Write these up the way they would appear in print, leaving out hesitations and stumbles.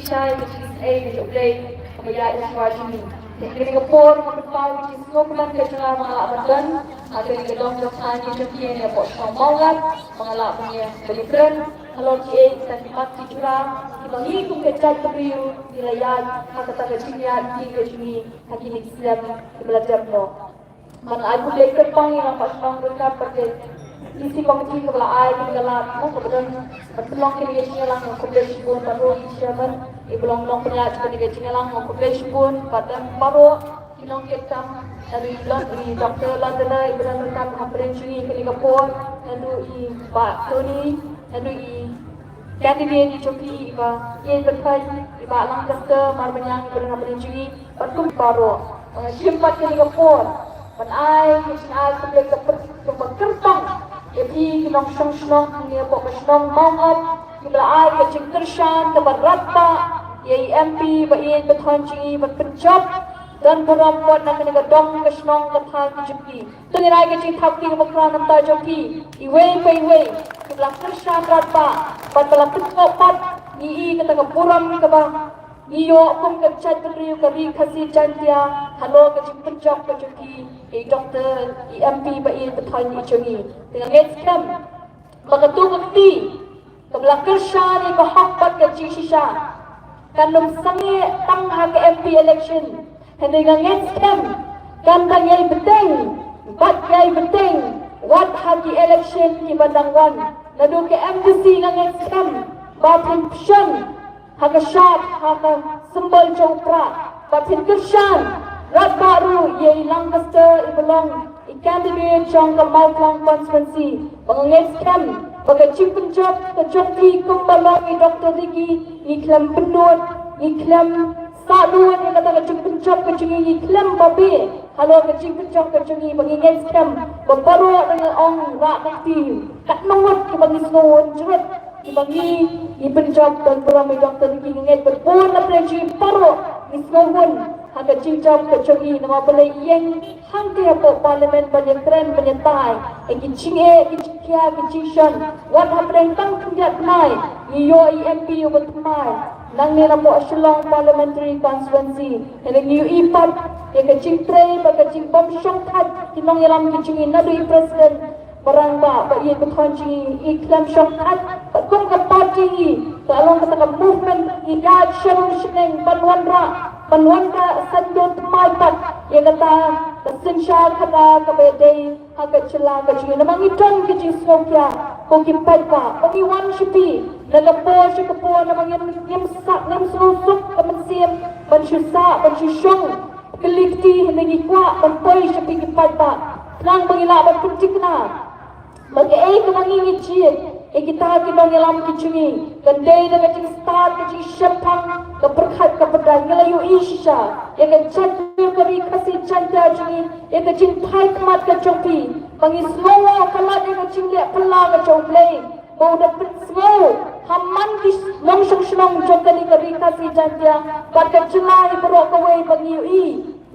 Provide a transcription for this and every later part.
shy, which is A, which is play, kaya iswajini. Kini kapor, kapal, which is ngopulan ke tengah mengalak badan, ada yang gedong doksan di jumpa yang buat maulat, mengalak punya belibran, kalau dia dan mati curang, kita hitung kecil kebiru, dilayat, kata kecilnya, di kecil, hati ni Islam belajar no. Mana aku boleh kerpang yang pas bang berkat pada isi komiti kepala ai kepala mau kemudian bertolong ke dia lang aku boleh pun baru chairman ibulong long penyat ke dia lang aku boleh pun pada baru kinong kita dari doktor Londona ibulong berkat hampir curi ke Singapore lalu Pak Tony lalu candidate di Joki iba ia berkat iba lang doktor marbenyang ibulong hampir curi berkum baru simpat ke Singapore Ai sebagai keperkertang, jadi kinong senong ni apa senong mangap, kita ai kecing tershan, keberata, yai MP, bayi bertanci, berpencap, dan berambat nak kena dong kesenong ketang kejuki. Tu ni ai kecing thapki keberkeran nampak joki, iway, kita tershan rata, pada pencap ni kata keburam kebah. Iyo pun kerja teriu kari kasih jantia halo kerja pencap kejuki doktor MP bayi bertanya icungi dengan ngecam begitu bukti kebelah kerja ni kehakbat kerja sisa kanum sangi tangha ke MP election dengan ngecam kandang yai beteng bat yai beteng wat hagi election di bandangwan nadu ke embassy dengan ngecam batin pshan Haka syab, haka sembal jongpra, batin kershan, rat baru, ye Lancaster, ibelong, candidate jong ke Mauplang constituency, mengengis kem, baga cipun job, ke jompi kumbalong, Dr. Riki, iklam penut, iklam saduan, yang kata ke cipun job, ke cungi, iklam babi, halo ke cipun job, ke cungi, mengengis kem, berbaru dengan ong, rak nanti, kat nungut, ke bagi sengon, jerut, bagi ipenjab dan beramai doktor Riki ngenget berpun na preji paro isngohun haka cincap kecogi nama balai yang hangke apa parlimen banyak keren banyatai eki cinge eki cikia eki cishan wat hapreng tang kunjat mai iyo EMP yo bertemai nang ni namo asilong parliamentary constituency heneng iyo ipat eki cingtre baka cimbom syongkat kinong yalam kicingi nadu i president barang ba ba ia bertanci iklan syongkat kum ke parti kalau kata movement idad syarung seneng panwanra sandut maipat ia kata sensyar kata kabedai hakat celah kecil namang idon kecil sokya koki paipa koki wan shipi nagapo shikapo namang yam sak nam susuk kemensiam bansyusa bansyusyong kelikti henegi kwa banpoi shipi kipaipa nang bangila banpuntikna bagi kemangi wicit kita kinong yalam kicungi gandai dengan cing start kecing syapang keberkat kepada ngelayu isya yang kecatu kari kasih canda jungi yang kecing pai kemat kecompi bangi slow kalat yang kecing liat pelang kecomplay bau dapat slow haman kis long syong jongkani kari kasih canda pada jelai berok kawai bangi ui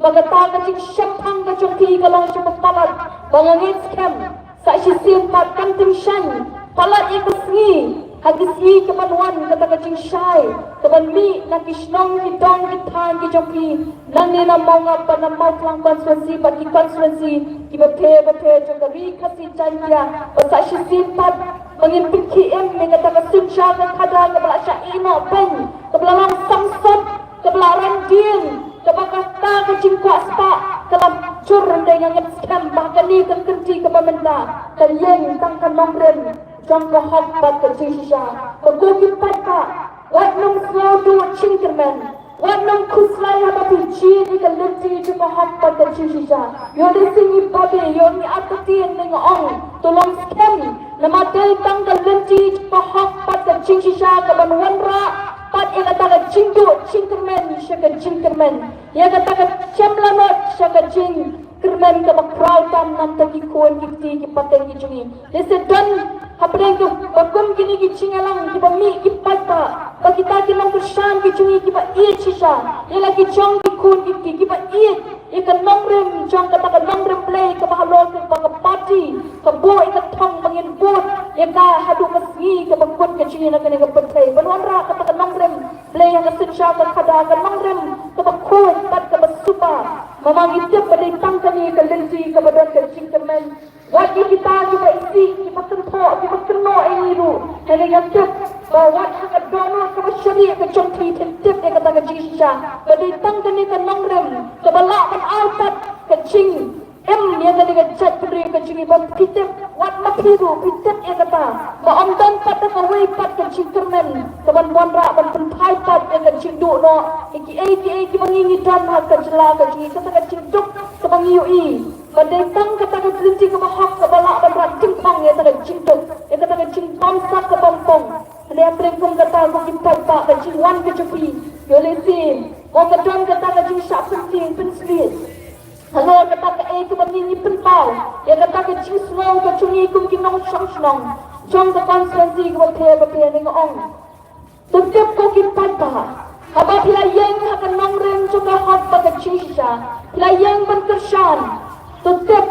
bagata kecing syapang kecompi kalau cepat palat bangangin scam Saksi simpat kanting syan palat ia kesengi hagi si kepanuan kata kacing syai keban mi nakisnong kitong kitan kijompi nang ni na mau ngapa na mau pelang konstituensi bagi konstituensi kibape jogari kasih janja saksi simpat mengin PKM mengata kesunca kada kebala syaina pen kebala lang samsat kebala randin kebakata kacing kuaspa dalam cur dengan scam bahkan ni kerti ke pemerintah dan yang tangkan nombren jangka hak kecil sisa bergogi pada wat nung slow do chinkerman wat nung kuslai haba pinci ni kalenti jangka hak kecil sisa yo de singi babe yo ni atati ning ong tolong scam nama dei tangkan lenti jangka hak kecil sisa ke banwanra pat ia kata cingkerman syaka cingkerman ia kata cemlanot syaka cingkerman ke bakrautan nan tagi kuan kiti ki pateng ki jungi dese dan hapreng ke bakum kini ki cingalang ki bami ki pata bagi ta ki lang kursan ki jungi ki ba iet sisa ia lagi jong ki kuan kiti ki ba iet ikan nongrem jong kata kan nongrem play ke bahalon ke bang party ke bo ikan thong bangin boot ika hadu kasgi ke bangkut ke cina ke nega pentai banwanra kata kan nongrem play yang kesensa ke kada kan nongrem ke bakut pat ke basupa memang itu pada tangkani ke lensi ke badan ke cingkemen wajib kita juga isi kita tentok kita kena ini ru hanya yang tip bahawa hak donor ke masyarakat ke congki tip dia kata ke jisha pada tangkani ke nongrem ke balak kan alpat ke cing yang tadi ke cat beri ke cing bang kita wat mapiru kita dia kata bahawa dan pada ke way pat ke cingkemen ke ban rak ban pentai pat dia ke cing duk no iki mengingi dan hak ke jelah ke cing kata ke cing duk ke bangiui Badetang kata ke kelinci ke bahak ke balak dan rak cingpang ya kata cingtuk ya kata ke cingpang sak ke pampong ada yang peringkum kata ke kipat pak ke cingwan ke cepi yolesin mau ke don kata ke cing syak penting penslit halo kata ke ke bangini penpau ya kata ke cing snow ke cungi kum kinong syong syong jong ke konsulensi ke bapia ni ngong tetap ko kipat pak haba pilayang hakan nongrem juga hak pak ke cisha pilayang berkersan tetap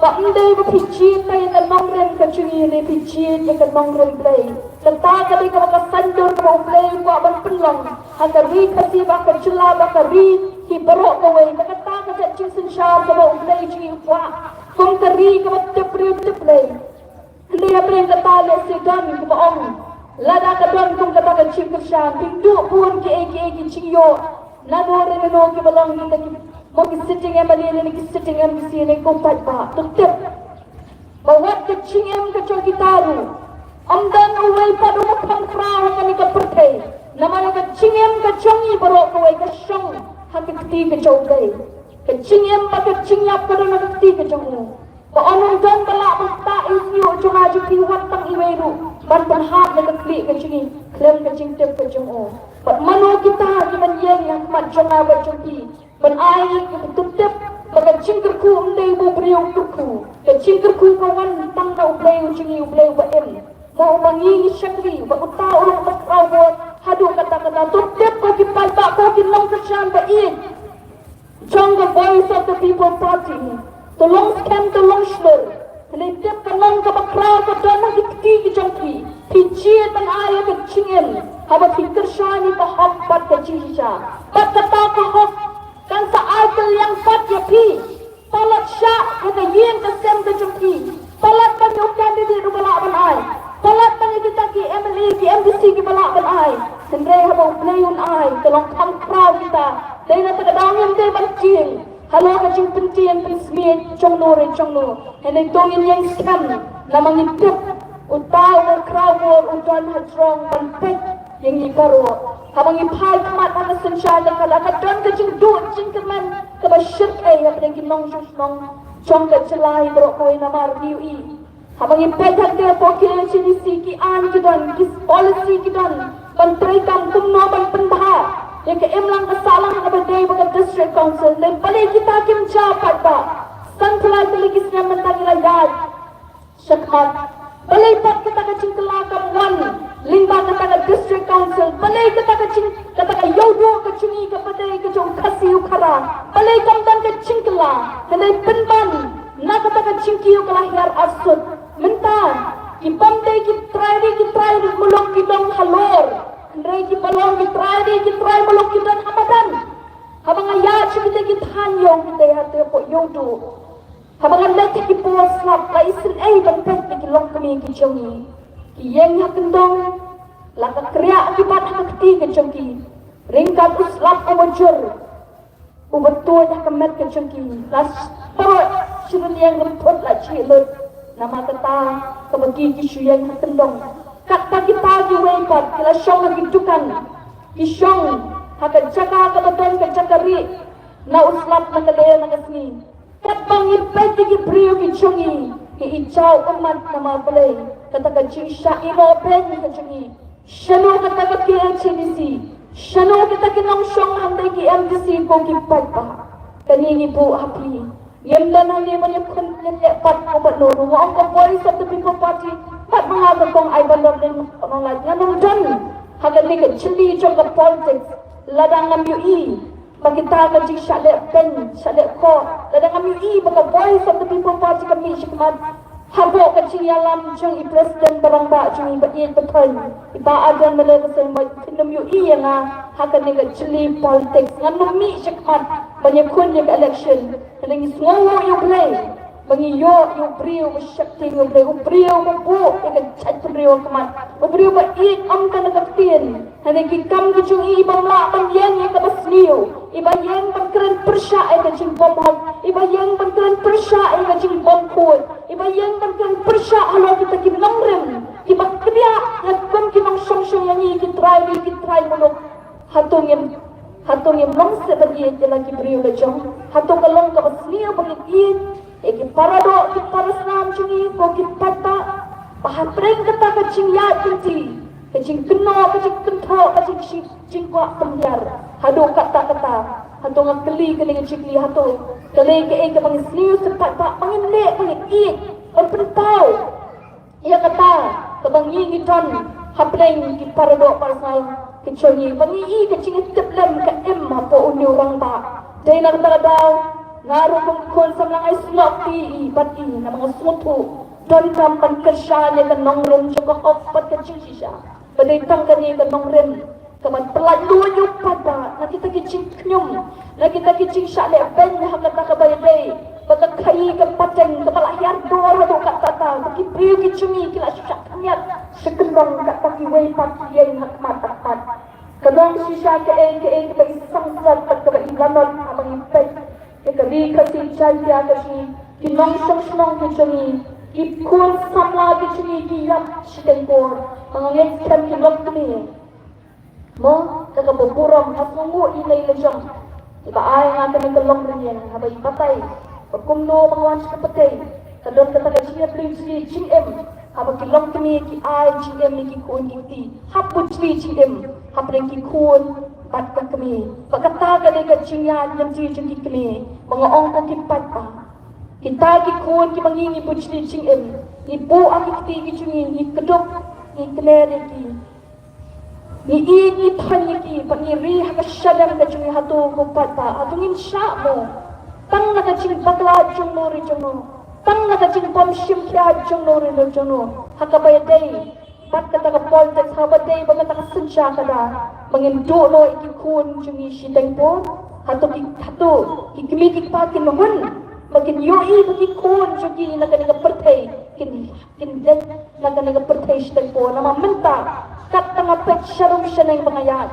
tak mendai berpijit kaya ke nongrem ke cungi ni pijit ke nongrem play tentang kali ke baka sandur ke baka play ke aban penlong haka ri kasi baka celah baka ri hiberok ke way baka tak ke cing sensyar ke baka play cungi upwa kong ke ri ke baka tip play hindi apa yang kata le segan ke baong lada ke don kong kata ke cing kersyam pinduk pun ke cing yo nabore no ke balong kita mau sitting yang balik ni sitting yang di sini kompat pak tetap bawa kecing yang kecil gitaru amdan awal pada makan frau kami ke pertai nama kecing yang kecongi berok kawai kesong hakik ti kecau gay kecing yang pada kecing yang pada nak ti kecau ba onong dan balak basta isyo cuma jupi watang iweru ban penhat nak klik kecing klem kecing tep kecau ba mano kita kiman yang mat jonga berjupi ban ai tutep baga cingkerku ndai bo beriu tuku ke cingkerku kawan tang dau play cingi play ba em mau bangi syakri ba utau urang bakrau bo hadu kata tutep ko ki palba ko ki long kersan ba in jong the voice of the people party tolong scam tolong slur letep kanong ka bakrau ka dana ki jongki pijit ban ai ke cingen haba fikir syani ba hak bat ke jisha bat kata ka hak kan saat yang fat ya pi palat syak kata yen kesem ke jumpi palat ban yukan di balak ban ai palat ban kita ki MLA ki MDC ki balak ban ai sendre haba playun ai tolong kam crowd kita dai na takadang yang dai ban cing halo ka cing penting pensmi chong no henai tongin yang scam namang itip utau crowd utan hatrong ban pet yang iparo habang ipai kamat ana sensyal kala ka don ka jing du jing keman ka basyir ai apa yang kinong nong chong ka celai bro ko ina mar diui habang ipai tak de pokil sini ki an ki don ki policy ki don ban trai kam kum no ban pendha yang ke emlang ka salang ka badai ba district council le bali kita kim cha patba santhla tili kisna mentagila yad syakmat bali pat kita ka jing kala kam wan limba kata ke district council balai kata ke yodo ke cungi ke padai ke jong kasi ukara balai kamdan ke cingkla henai penban na kata ke cingki ukala hiar asut mentan ki pamdai ki try mulok ki dong halor henai ki balong ki try mulok ki dong hamadan habang ayat kita ki thanyong kita hate po yodo habang let ki po slap laisin ai ban pet ki long kami ki jongi yang kendong laka kriak akibat hakti kecengki ringkat uslap umajur ubetul dah kemet kecengki las perut syurun yang remput lah cilut nama kata kebagi kisu yang kendong kata kita giwepat kila syong lagi dukan kisyong haka jaga kebetulan ke jagari na uslap na kadaya na kasni kat bangir peti ki priyo kicungi ki ijau umat nama balay kata ka jisha imo pen ka jungi shano kata ka KLCDC shano kita kinong syong handai ki MDC ko ki patpa kanini bu api yemdan hani man yakun pat ko pat no ang ko voice of the people party pat mga kong ay bandar din nong lat nganong don hagan ni ka chili jong ka politics ladang ngam ui Makita ka jing syadek pen, syadek ko. Dadang kami baka voice of the people party kami syakmat. Habok ka jing yalam jing i-president barang ba jing i-bayin betul. Iba-adan malaga sa kinam yang hakan ni ka jili politics. Nga numi syakmat. Banyak kun yung election. Kadang isngawo yung play. Bangiyo yung brio masyakti yung play. Brio mabu. Ikan chat brio kaman. Brio ba am ka nagapin. Kadang kikam ka jing ibang lakang yan yung kabasliyo. Iba yang pagkeren persya ay kajing bomhag. Iba yang pagkeren persya ay kajing bomkod. Iba yang pagkeren persya halo kita kinamrem. Iba kaya nagkam kinang syong-syong yang kitry mulok. Hatong yang mangsa bagi lagi beriu lejong. Hatong kalong kabasliyo bagi parado kiparasnam cungi ko kipata. Pahapreng kata kajing ya kinti. Kajing keno, kajing kento, kajing jingkwa pembiar. Hado kata-kata. Hado nga keli dengan cikli hado. Keli ke ke pangisliu sempat pak pangindek pangit. Penpau. Ia kata kabang ngidon hapleng ki parado parsal keconi bangi kajing teplem ka em hapo uni orang ba. Dai nak daw ngaru kon sa mga islopi pati na mga sutu. Don tampan kersanya kan nongren juga opat kecil sisa. Penitang kani kan nongren kaman peladu yung pada na kita kicing knyum na kita kicing syale ben hakata kabayday pagka kai ka pateng kepala hiar dor do kata bagi priu kicungi kila syak kanyat sekendong kata kiwei patien hak matapat kadang sisa ke bagi sangsat pat ka ilanon amang impet ke kali kasi jaya kasi kinong song kicungi ikun samla kicungi diam sidengkor mangangit kan kilok ni mo kakabuburam hasungu ilay lejong iba ay nga kami kalong rin habay patay pagkumno mga sa kapatay kadon kataga siya plinsi GM habang kilong kami ki ay GM ni kikuun iti hapon sli GM habang kikuun pat kami pagkataga ni kajingan yung GM kami mga ongkong kipat pa kita kikuun ki mangingi po sli GM ibu ang ikiti kijungin ikadok ikleri ki ni ini tanyaki pangiri hakasyadam kajungi hatu kupata atungin sya mo tang nakajing bakla jung nori jono tang nakajing pamshim kya jung nori jono hakabayday pat kata ka politics habaday baga takasensya kada mangindu no ikikun jungi sideng po hatu kikimikik pa kinuhun magin yoi bagikun jungi nakaniga pertay kindet nakaniga pertay sideng po namamenta kat tengah pek syarum syanay pangayat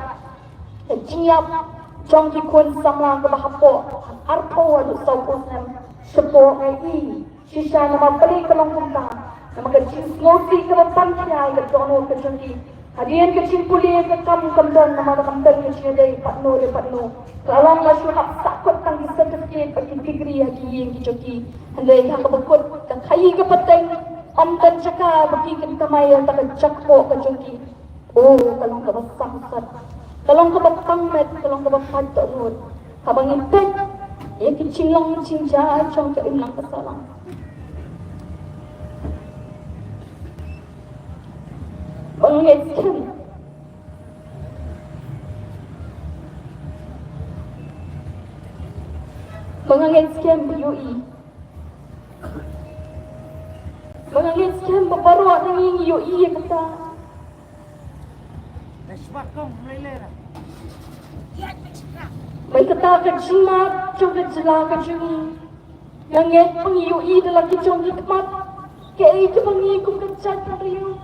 jingap jong kikun samla kebahapo arpo wadu saupos nam sepo ngai sisa nama balik kelong punta nama kecil ngoti ke pampia ke jono ke jongi hadian kecil kuliah ke kamdon nama kamdon kecil dari patno kalau masuk hak sakut tanggi sertifikat bagi degree lagi yang dijoki handai hak bekut dan kayi ke peteng amdan caka bagi kita maya tak jakpo ke jongi. Oh, kalong ka basangsat. Kalong ka bapangmet, kalong ka bapadot. Habang impet, kicilong cinja, chong ka imlang kasalang. Bangit kan. Bangit kan BUE. Bangit kan babaru ng BUE kata. May katakan simat, jom kejelakan jungi. Yang ngek pengiui dalam kejong hikmat. Kaya itu mengikum kecat kariu.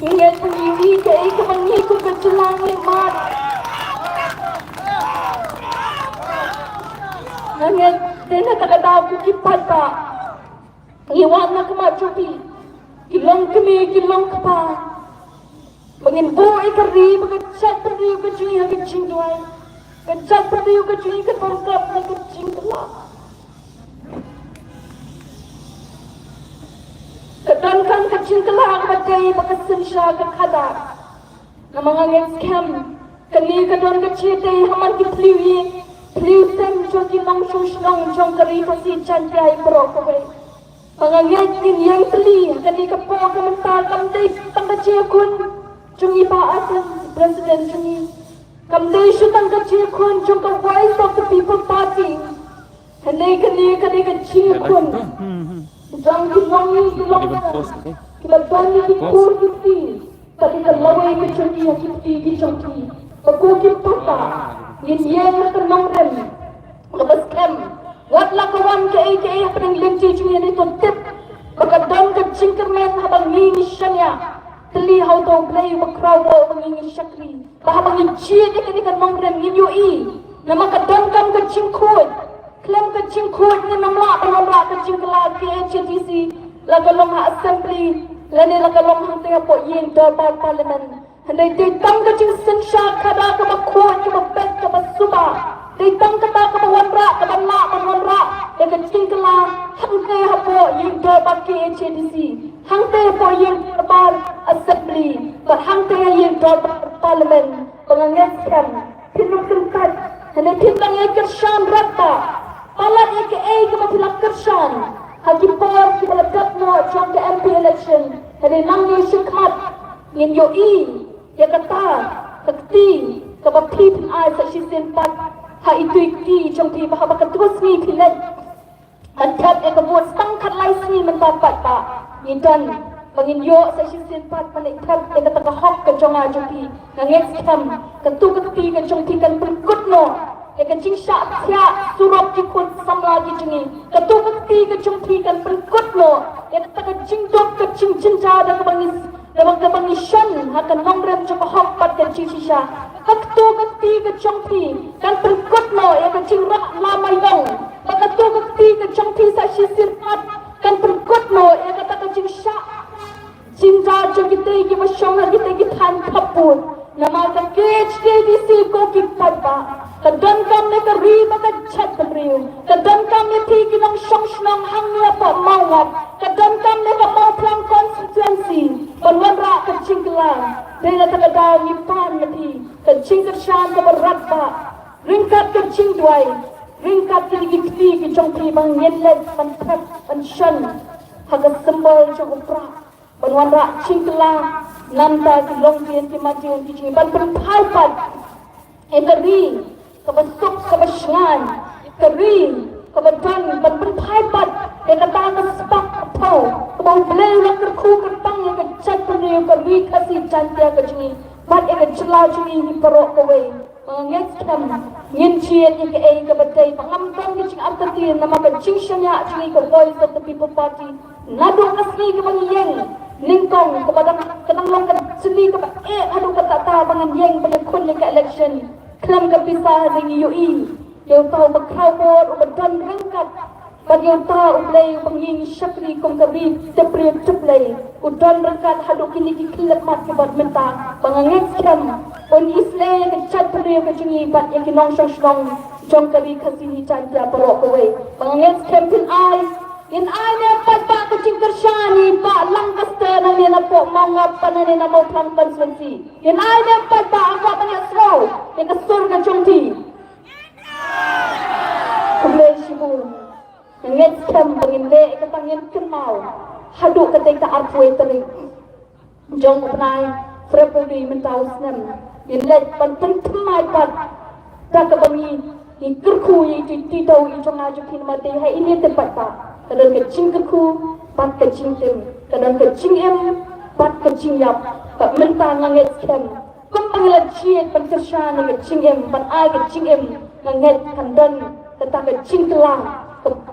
Yang ngek pengiui kaya itu mengikum kejelang hikmat. Yang ngek tena takadaw kukipat pa. Pengiwat na kemacupi. Kilong kami, kilong kapa. Bangin buhay kari, magacat periu kajungi hagajing duay. Gacat periu kajungi katongkap na kajing tulak. Kadangkan kajing tulak baday bakasan siya kakada. Na mga ngem-scam, kani kadang kachitay haman kipliwi. Pliw tem jong kilong syong jong kari pasi chanjay bro kaway. Mga ngem yang teli, kani kapo kamantal kamday tangkachiyakun. Jung ibaatan President ni kamdei syutang kecil kun jangka Voice of the People Party hendak kani kecil kun jang kilongi kita bani di kur kita tapi kelawai kecil kita jangki aku kita pata yang ternomrem lepas kem wat lakawan ke apa yang lenci cuma itu tip Bakadon ka jingkermen habang ngingi siya niya. Tali how to play makrawo mangingi syakri. Bahabang injid ikan mongrem ninyo na makadon kam ka jingkod. Klem ka jingkod ni namla panamla ka jingkala ke HTC. Lagalong ha assembly. Lani lagalong hang tinga po ying dobar parliament. Handay ditang ka jing sensya kada ka makod ka mabet ka masuba. Ditang kata ka mawanra ka manla. Eka jingkala hangkay hapo yung dobar ke HTC. Hangkay po yung dobar assembly. Hangkay yung dobar parliament. Pangangeskan. Pinukungkat. Handay tinang kersyan rata. Palat eka ka mapilak kersyan. Hagipor kibalagat mo jang ke MP election. Handay nang yung syukmat. Yin yo ya kata kakti kabapit ay sa sisimpat ha ituikti jang pi bahaba katus ni pilet antap e kabut tangkat lais ni mentapat pa yidan manginyo sa sisimpat panikap e kata kahok ka jang jang pi ngangek kam katu kakti ka jang pi kan perkut no e ka jing sya tia surop ki kun samla ki jingi katu kakti ka jang pi kan perkut no e kata ka jing dok ka jing jinja da ka bangis Dabang isyan akan mongrem jaka hokpat kan sisya. Kaktu kakti ke jongpi kan perkut no ya kan cingrak lamai dong. Kaktu kakti ke jongpi sa sisirpat kan perkut no ya kata kan cingsya. Cinta jo kita ki masyong kita ki tan kaput. Nama ka KHDC ko ki padba. Kadang kami ka riba ka chat beriu. Kadang kami pi ki nang syong syong hang niya pa mawat. Kadang kami ka mau plan constituency. Panwanra ka cingkelan. Dela takada ngipan mati. Ka cingkersyan ka beratba. Ringkat ka cingdwai. Ringkat ka ligikti ki jongpi bang yenlet pantap pansyan. Haga sembal jong upra. Panwanra cingkelan. Nanta ki longkian ki majiun ki cingin. Pan perpalpat. Ekari. Kabasok kabasyangan. Ekari. Kabadan. Pan perpalpat. Ekata ka sepak atau. Kabang belai lang kerku kertang yang kecat penuh kami kasih cantik ke sini. Mat yang celah sini di perok kawai. Mengenai kam nyincian yang ke badai. Pengampan ke sini arti nama ke cincanya sini ke Voice of the People Party. Nadu kasih ke mengyeng lingkong kepada kenang long ke sini ke aduh kata tahu mengyeng penyekun yang ke election. Kelam ke pisah dengan UI. Yang tahu berkawal ubadan rengkat. Bagi tahu ulay panging syakri kong kabi tepri teplay udan rekat haduk kini kikilat mat kibat menta pangangit kam on islay kecat peri kecungi bat yang kinong syong jong kabi kasih canja perok kowe pangangit kam tin ay in ay ne pat ba kecing kersyani ba lang kaste na ni na po mangap panani na mo plan konsensi in ay ne pat ba apa banyak slow yang kesur ka jong ti kulay sibul Ngets kam panginde ikatangin kenal haduk ketika arpui teri jong penai Februari mentau senam inlet panten temai pat tak kebangi ikurku itu titau itu ngaju pin mati hai ini tempat pak kadang kecing kerku pat kecing tem kadang kecing em pat kecing yap pak mentang ngets kam kumpangilan ciet pantersan kecing em pat ai kecing em nget kandan tetap kecing telang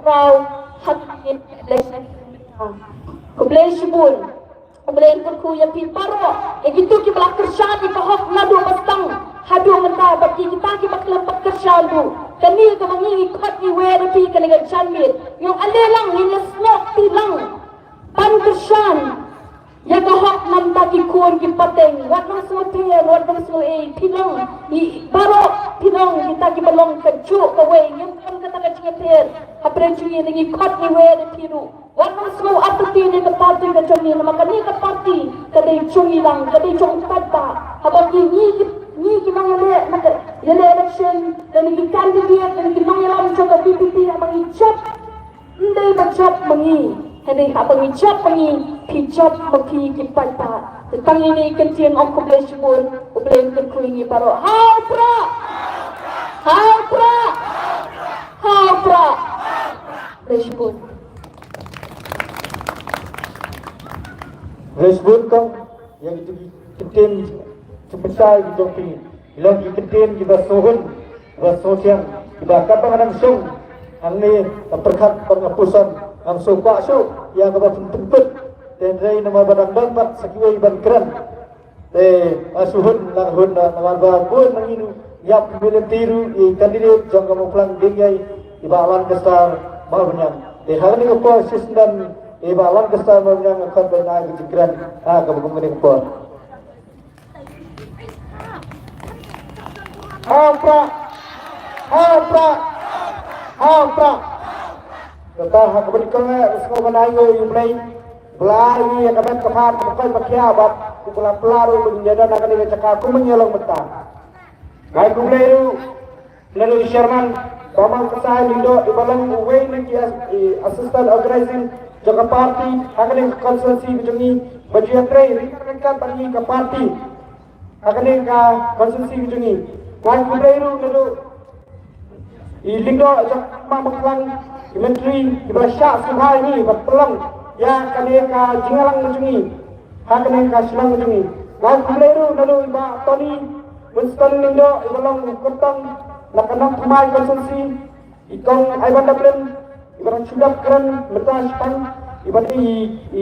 Kau hati election. Kebelah sibul, kebelah kerku yang piparo. Begitu kita belak kerja di kahok nadu mastang. Hadu mentah bagi kita kita kelempak kerja tu. Kini kita mengingi kot ni where pi kena janmit. Yang alelang ini snok tilang. Pan kerja. Ya kahok nam bagi kuon ki pateng. Wat nang semua tiar, wat nang semua tilang. Di baro tilang kita kita belong kejuk kawe. Yang kan kata kecing tiar. Apre cungi nengi kot ni where tiru. Warna semua atau tiada keparti ke cungi nama kani keparti kadai cungi lang kadai cungi kata. Apa ni mangale nak yele election dan ni kandidat dan ni mangale coba PPT apa ijab. Ndai bacap mengi. Hendak apa ijab mengi. Hijab mengi kipata. Tentang ini kentian aku bersebut. blame ke kuingi paro haupra Respon kong yang itu ketim sebesar di topi. Ilang ketim kita sohun, kita sosial, kita kapang ang song. Ang ni perkat pengapusan ang sopa so yang kita tuntut dan ray nama badang dapat sekiwai ban keran. Asuhun lahun nama pun menginu yap bilen tiru kandidat jang kamu pelang dingai ibalan kesal mau benyang. Hari ni apa sistem ibalan kesal mau benyang akan benar kejikiran kamu kemudian apa? Hampra. Kita hak berikutnya sekolah menayu yang mulai belari yang kami kepat bukan berkiabat bukan pelaru menjadi akan dicakap aku menyelong betah. Baik mulai lalu Sherman Paman Kesahan Indo ibalang uwe lagi assistant organizing jaga parti akan yang konsensi bujungi baju yatrai rekan bagi ke parti akan yang konsensi bujungi. Baik mulai lalu Lindo jaga maklang menteri ibarat Subhai ini berpelang ya kaneka jingalang menjungi kaneka silang menjungi lalu beleru lalu iba Tony Winston Lindo ibalang kentang lakanang kumai konsumsi ikong aiban dablen ibarat sudah keren betas pang ibarat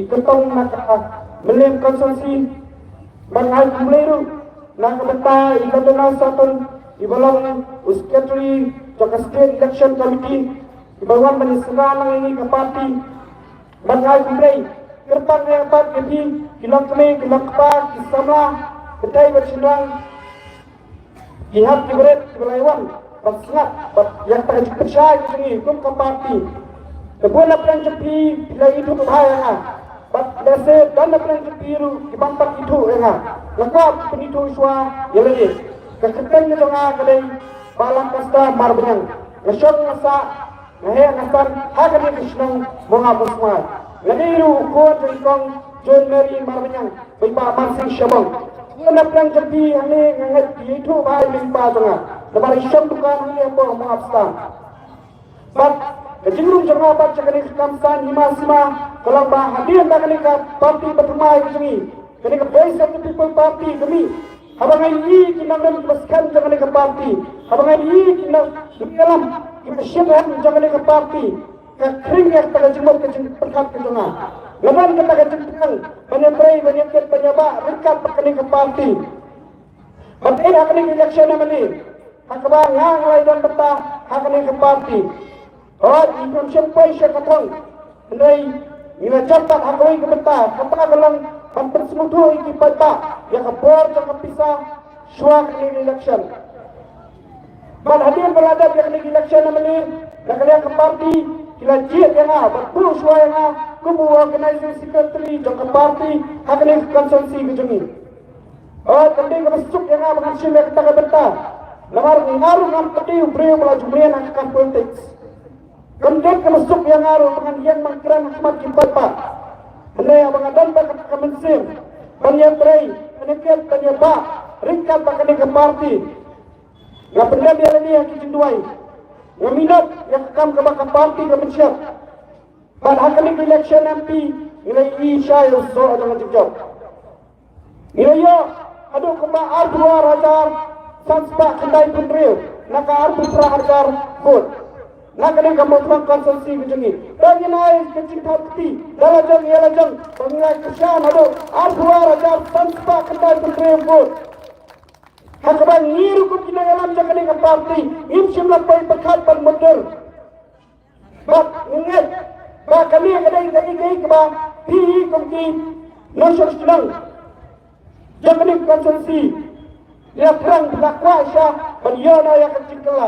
kentang melim konsumsi bangai beleru nak beta ibarat donal satu ibalang usketri jaka state election committee ibawan menisralang ini ke parti bangai bidai kerpan yang empat jadi kilang kene kilang kepak kisama kedai bersenang jihad kibret kibelaiwan bersengat yang terjadi syai ini hukum ke parti kebuan apa yang jadi bila itu berbahaya desa dan apa yang jadi biru dibampak itu lengkap penitu iswa yang lagi keketannya tengah kedai balang kasta marbenyang ngesyok ngasa ngahe ngasan hagani kisnang bunga musma ladiru ko jengkong John Mary marbenyang bipa mansing syabong nap yang jadi ane ngat itu bahai limpa tengah lebar isyam tukan ni apa mengabstan bat kejingrum jengah bat cakani kamsan himasima kalau bah hadian takani ka parti bertemai kesini kani ka voice of the people party kami habang ini kinang baskan cakani ka parti habang ini kinang dalam kita jangan ke parti kering yang pada jemur ke perkat ke tengah leban kita ke tengah menyebrai menyebut penyebab rekat perkini ke parti berarti akan ini election namanya hakabang yang lain dan betah akan ini ke parti ikon sampai syakatong menai ini catat hakawai ke betah kata galang hampir semutu iki pada yang kebor jangan pisah suak ini election hadian berada di negeri election namanya nak kalian ke parti kila jit yang betul suai yang kubu organizing secretary jangka parti akan yang konsensi kejungi tapi kebesuk yang menghasil yang kita kebeta lamar ngaruh ngam tadi beliau melaju melihat akan politik kemudian kebesuk yang ngaruh dengan yang mengkiran khidmat kimpat pak hendak yang mengadan bakat kemensim penyatrai penyakit penyebab ringkat bakat ke parti yang benar dia ini yang dicinduai yang minat yang kam ke bakal parti ke mensyar pada hakalik election MP nilai Isya Yusuf dengan jejak nilai ya aduh kemba R2 rajar sanspa kendai penril naka R2 rajar food naka ni kamu tuang konsensi kejengi bagi naik kecil hati dalajang yalajang pengilai kesyan aduh R2 rajar sanspa kendai penril food hakabang ngiru ko kinayalam sa kanilang party imsim lang pa ipagkat pagmotor bak ingat bak kami kadang gay ka ba hihi kong ki nosyos lang sa kanilang konsensi ya perang lakwa siya banyan na yung kacikala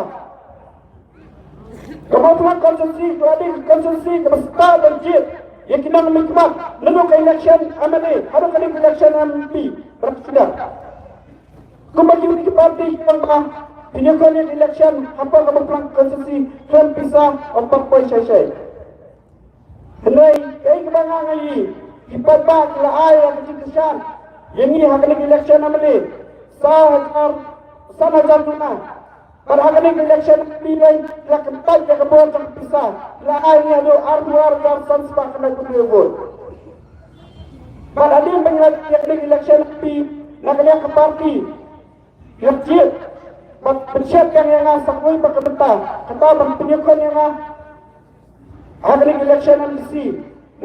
kemudian konsensi kemudian konsensi kebasta dan jit yang kinang mikmat lalu ke election amane ada kanilang election MP berapa sudah kembali ke parti yang penyelenggaraan election apa kamu pelang konsensi tuan pisah 4.6 hendak kaya kebangan ini ipat bak la ay ang kecil yang ini hakalik election namanya sama jantuna. Pada hari ini election pilih la kentai ke kebun yang pisah. La airnya do arduar dan sanspa kena kuliah. Pada hari ini election pilih la kalian ke parti. Kerjit, bersiapkan yang sakui berkebentar. Kata berpenyukan yang hari ini election MDC.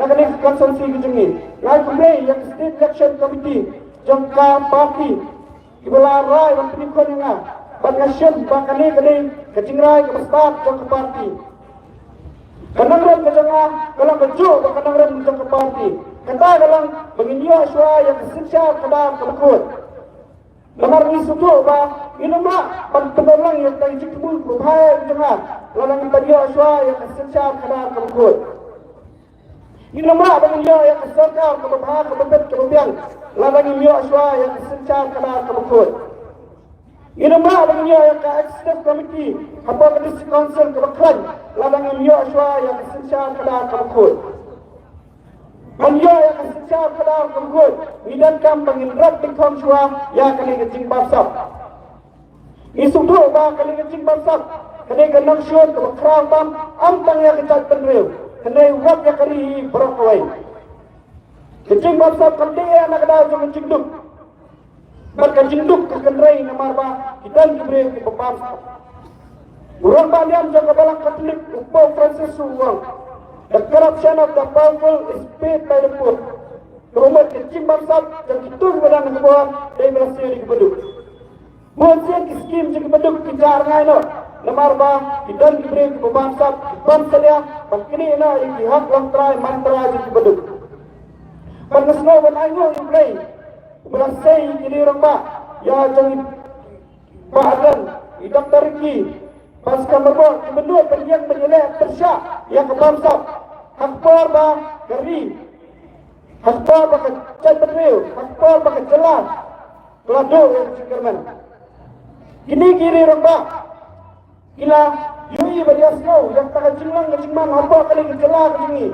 La kalian konsumsi kejengi. La kumai yang state election committee jangka parti. Ibalah rai berpenyukan yang Bagasyam bakali kecingrai ke besar jangka parti. Kanangran ke jangka kalau keju kanangran jangka parti. Kata kalau menginyo suai yang kesensyar kadar kebekut. Lamar ni suku ba inumra pantebalang yang tayo cikbul kubhay jangka lalang tayo suai yang kesensyar kadar kebekut. Inumra menginyo yang kesensyar kebekut kebekut kemudian lalang inyo suai yang kesensyar kadar kebekut. Inumah bagi yang ke executive committee, apa ke district council ke Bakran, ladang yang aswa yang kesensyar kedar kebukut. Manyo yang kesensyar kedar kebukut, midan kam pengindrat dikong swa yang kali kecing barsap. Isu tu ba kali kecing barsap, kali ganang syur ke Bakran tam, amtang yang kecat penriu, kali wak yang kali berokawai. Kecing barsap kali yang nak kedar jom kecing duk. Berkajinduk ke kendrai namarba kita diberi ke bangsa. Urang balian jaga balak Katolik Pope Francis Suwang. The corruption of the powerful is paid by the poor. Rumah kecing bangsa yang itu kebenaran kebuat dari Malaysia di Kebeduk. Bukan skim di Kebeduk kejar ngaino. Namarba kita diberi ke bangsa bangsa dia. Begini ina yang dihak langtrai mantra di Kebeduk. Pengesno benayo yang play. Belasai ini orang mak ya jangan badan Dr. Riki pasca berbor kebenuan penyiang menyelek tersyak yang kebangsa hakpor ba geri hakpor ba kecat bedriu hakpor ba kejelas kelado yang cikirman kini orang mak kila yui beriasno yang tak jinglang kecingman hakpor kali kejelas kecini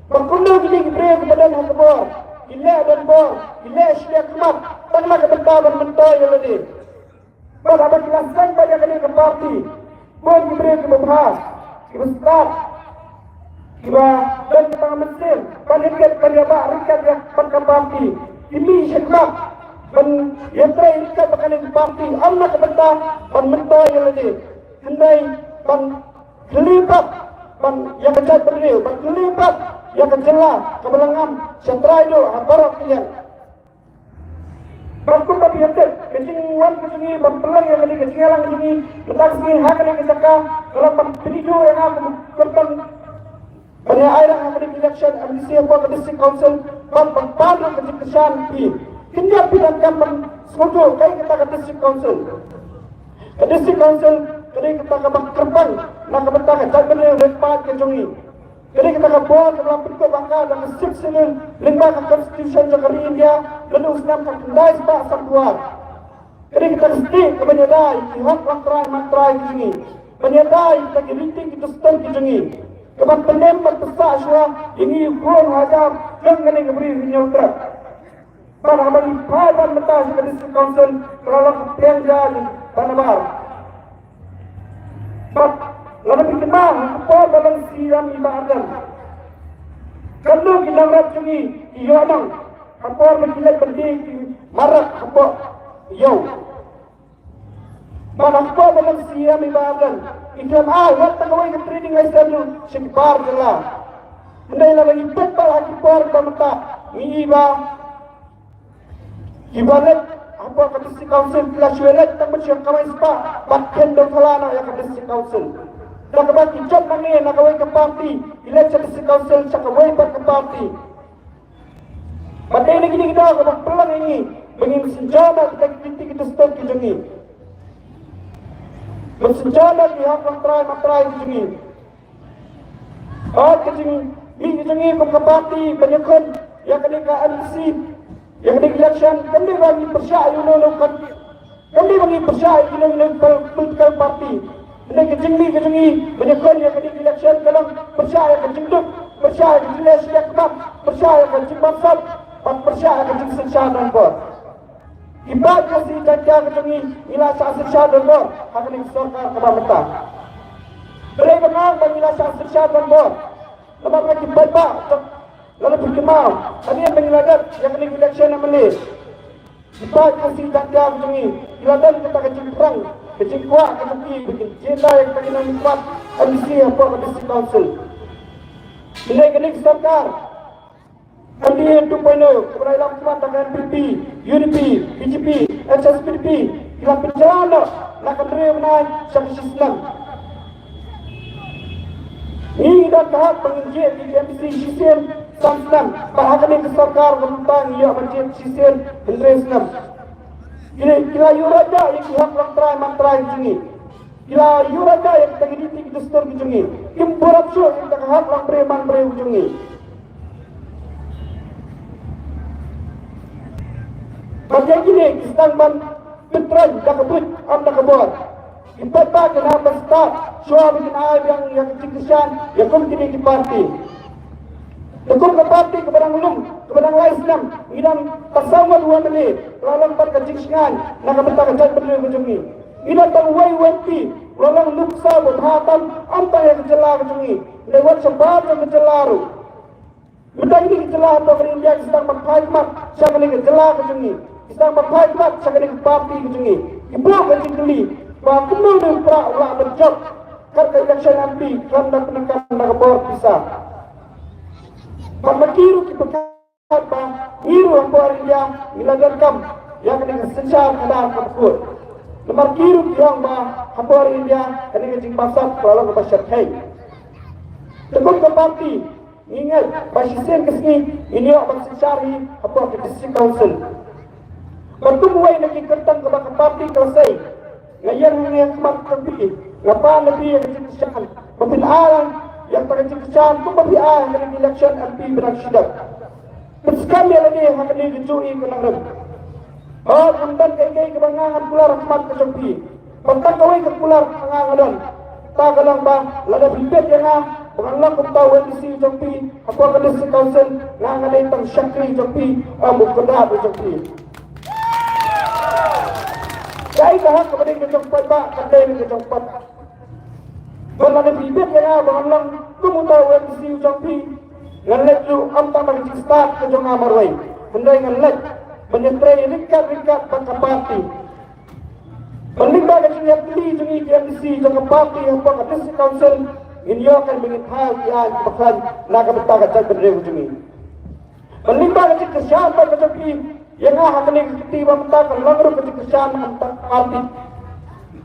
berkundu kini kibri kebadan hakpor Ila dan bor, ila isya kemat, tanlah kebentaran mentoy yang ini. Pada abad kilasan banyak kali ke parti, pun diberi ke membahas, ke besar, kiba dan ke tangan mesin, panikat penyabak rikat yang ke parti, ini syekmat, dan yang terakhir rikat bakal ke parti, amna kebentar, dan mentoy yang ini. Hendai, dan kelipat, dan yang kecat berdiri, dan kelipat, yang kejelas kebelangan sentra itu aparat kalian. Bangku tapi hebat, kecingan kecingi berpelang yang ada kecingalan kecingi, tentang sini hak ada kecaka dalam pendidikan yang aku tentang banyak air yang ada di election MDC apa ke district council berpadu kecikesan pi. Kenapa tidak kapan semuanya kayak kita ke district council. Ke district council kali kita ke Kerbang, nak kebentar cat benar lepas kecingi. Jadi kita buat dalam bentuk bangga dan mesik sini lima ke konstitusi negara India dan usnam ke kendai sebab sambuat. Jadi kita mesti menyadari pihak mantrai ini, menyadari kita geriting kita setel ini. Keban penempat besar syua ini pun hajar dengan yang beri nyautra. Pada abang pada mentah ke district council kalau kepiang jadi tanabar. Lalu dikembang, apa dalam siram ibadah. Kalau kita racuni, iyo nang, apa berkilat penting, marak apa, iyo. Mana apa dalam siram ibadah. Ikram waktu kawai ke trading license tu, sekitar jelas. Hendai lagi betul akipar kamata, iba, ibarat apa ke district council kelas welet tak macam kawai spa, bahkan doktoran yang ke district council. Nak bagi job mana nak kawai ke parti, election district council nak kawai ke parti. Pada ini kita kalau pelang ini, bagi senjata kita stop kejengi. Bersenjata pihak mantrai kejengi. Kejengi, ini kejengi ke parti penyekun yang kena ke LC, yang kena election, kami bagi persyai ulakan, kami bagi persyai political party. Ini kejengi menyekun yang kena election kalau persyai kejengduk, persyai kejelas yang kebab, persyai kejeng bangsat, persyai kejeng sensyah dan bor. Ibarat kasi jaga kecengi ila sa'asir syadun bo hakani sorkar kabamata. Beri bengang bagi ila sa'asir syadun bo. Lepas lagi baik-baik lalu berkemau. Tadi yang mengiladat yang kini election yang melis. Ibarat kasi jaga kecengi ila dan kita kecil perang kecil kuat kecil bikin cinta yang kena kuat ambisi apa ke council. Bila kini sorkar MDA 2.0 kepada ilam Kementerian NPP, UDP, BJP, SSPDP ilam penjala nak menerima menaik syarikat Islam. Ini dan tahap penginjil di MPC Islam Islam bahagian ke sarkar tentang ia menjadi Islam Menteri Islam. Ini kila yuraja yang pihak langtrai mantrai jungi. Kila yuraja yang tagiditi dustur jungi. Kimpurat syur yang tahap langtrai mantrai jungi. Bagian ini Islam ban petran dah kebut am dah kebot. Kita tak kena berstart syua bikin aib yang kecil-kecilan yang kini di parti. Hukum ke parti kepada ulum kepada Islam idam tasawwur dua menit lalang par kecil-kecilan nak bentak kecil berdiri kecungi. Ina tangwai wempi lalang luksa berhatam amta yang kecelah kecungi. Lewat sebab yang kecelaru. Benda ini kecelah atau India sedang berkhidmat siapa ni kecelah kecungi. Sedang berkhidmat siapa ni parti kecungi. Ibu kecil keli bahawa kemul dan perak ulah berjob karena election MP kerana penekan dan kebor bisa. Pemakiru kita kata iru yang buat India ilagarkam yang kena secara kadang kebur. Pemakiru yang buat India kena kecing pasal kalau kepasyat hai. Tekuk ke parti ingat basisen kesini ini orang secara apa ke district council. Bertumbuh lagi kertang ke parti selesai. Ngayon yang kemat terpilih, ngapa lebih yang kecil-kecilan, pemilihan yang kecil-kecilan itu pemilihan dari election MP beraksidat. Sekali lagi yang akan dicuri ke negara. Oh, kemudian kaya kebangangan pula rahmat ke Jompi. Pentang kawai ke pula kebangangan. Tak kalang bang, lada bibit yang pengalang kumta WDC Jompi, apa ke district council, ngangan itang syakri Jompi, bukanlah Jompi. Saya dah kepada kejompat pak, kadai kejompat. Berlada bibit yang pengalang kumta WDC Jompi, nganlet tu amta bagi start kejong amarway. Benda nganlet menyentrai rikat-rikat bangsa parti. Melimba kecil yang beli jungi KMC jangka parti yang buat district council ini akan menghal yang bahkan nak betah kecil berdiri jungi. Melimba kecil kesiapan kecil yang akan diketiba mentah langgar kecil kesiapan parti.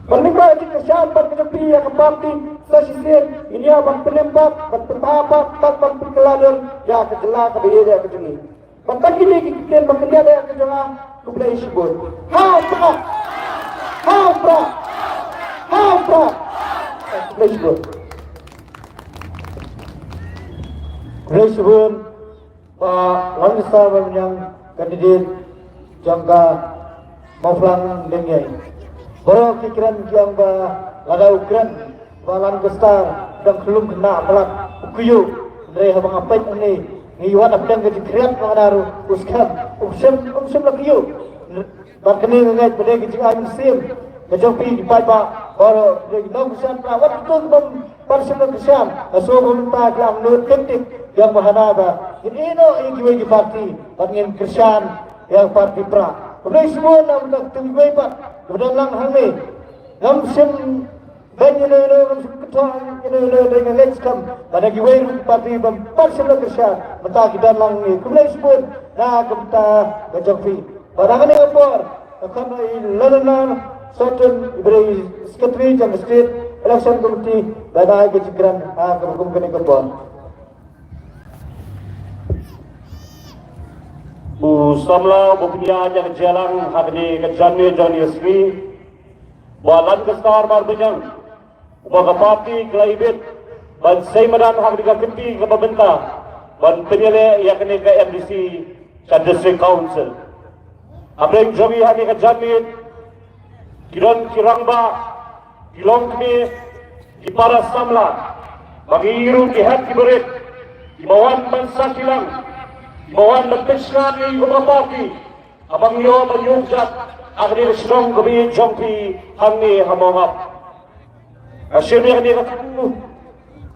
Melimba kecil kesiapan kecil yang parti sesisir ini akan penempat, bertahapat, tanpa perkeladan yang kejelas kebiaya kecil. Mentah ini kita bekerja dengan kejelas kepada isybun. Hampra. Isybun. Isybun Pak Langsa yang kandidat jangka maflang dengai. Baru kikiran yang lada ukran balan gestar dan belum kena melak ukuyu dari habang apa ini ngiwan abdang kejikriat mengadaru uskan umsem lakiyu barkeni ngai pada kejik sim kejopi dipapak baru dari nongsan perawat itu bersem kesan aso minta kelam nur kentik yang mahanaba ini ini parti pangin kesan yang parti pra kemudian semua nak tunggu pak kemudian lang hangi ngamsim banyak orang ketua dengan lekam pada giwai parti bersem kesan mentah kita lang ni kemudian semua nak kita kejopi barang ni apa akan lalu certain iberi secretary jam state election committee badai kejikran hukum kene kebon bu samla bu punya yang jalan hadni kejanne jani sri balan kestar bar bejang ubaga parti klaibet ban seimadan hak digakenti ke pemerintah ban penyele yakni ke MDC sa district council abreng jawi hani kejanne Kiron kirangba, kilong kini ipara samla, magiru kihat kiberit, ibawan bansa kilang, ibawan lepeskan ni umapaki, abang yo menyuksat akhir serong kami jompi hangi hamongap asyik ni kata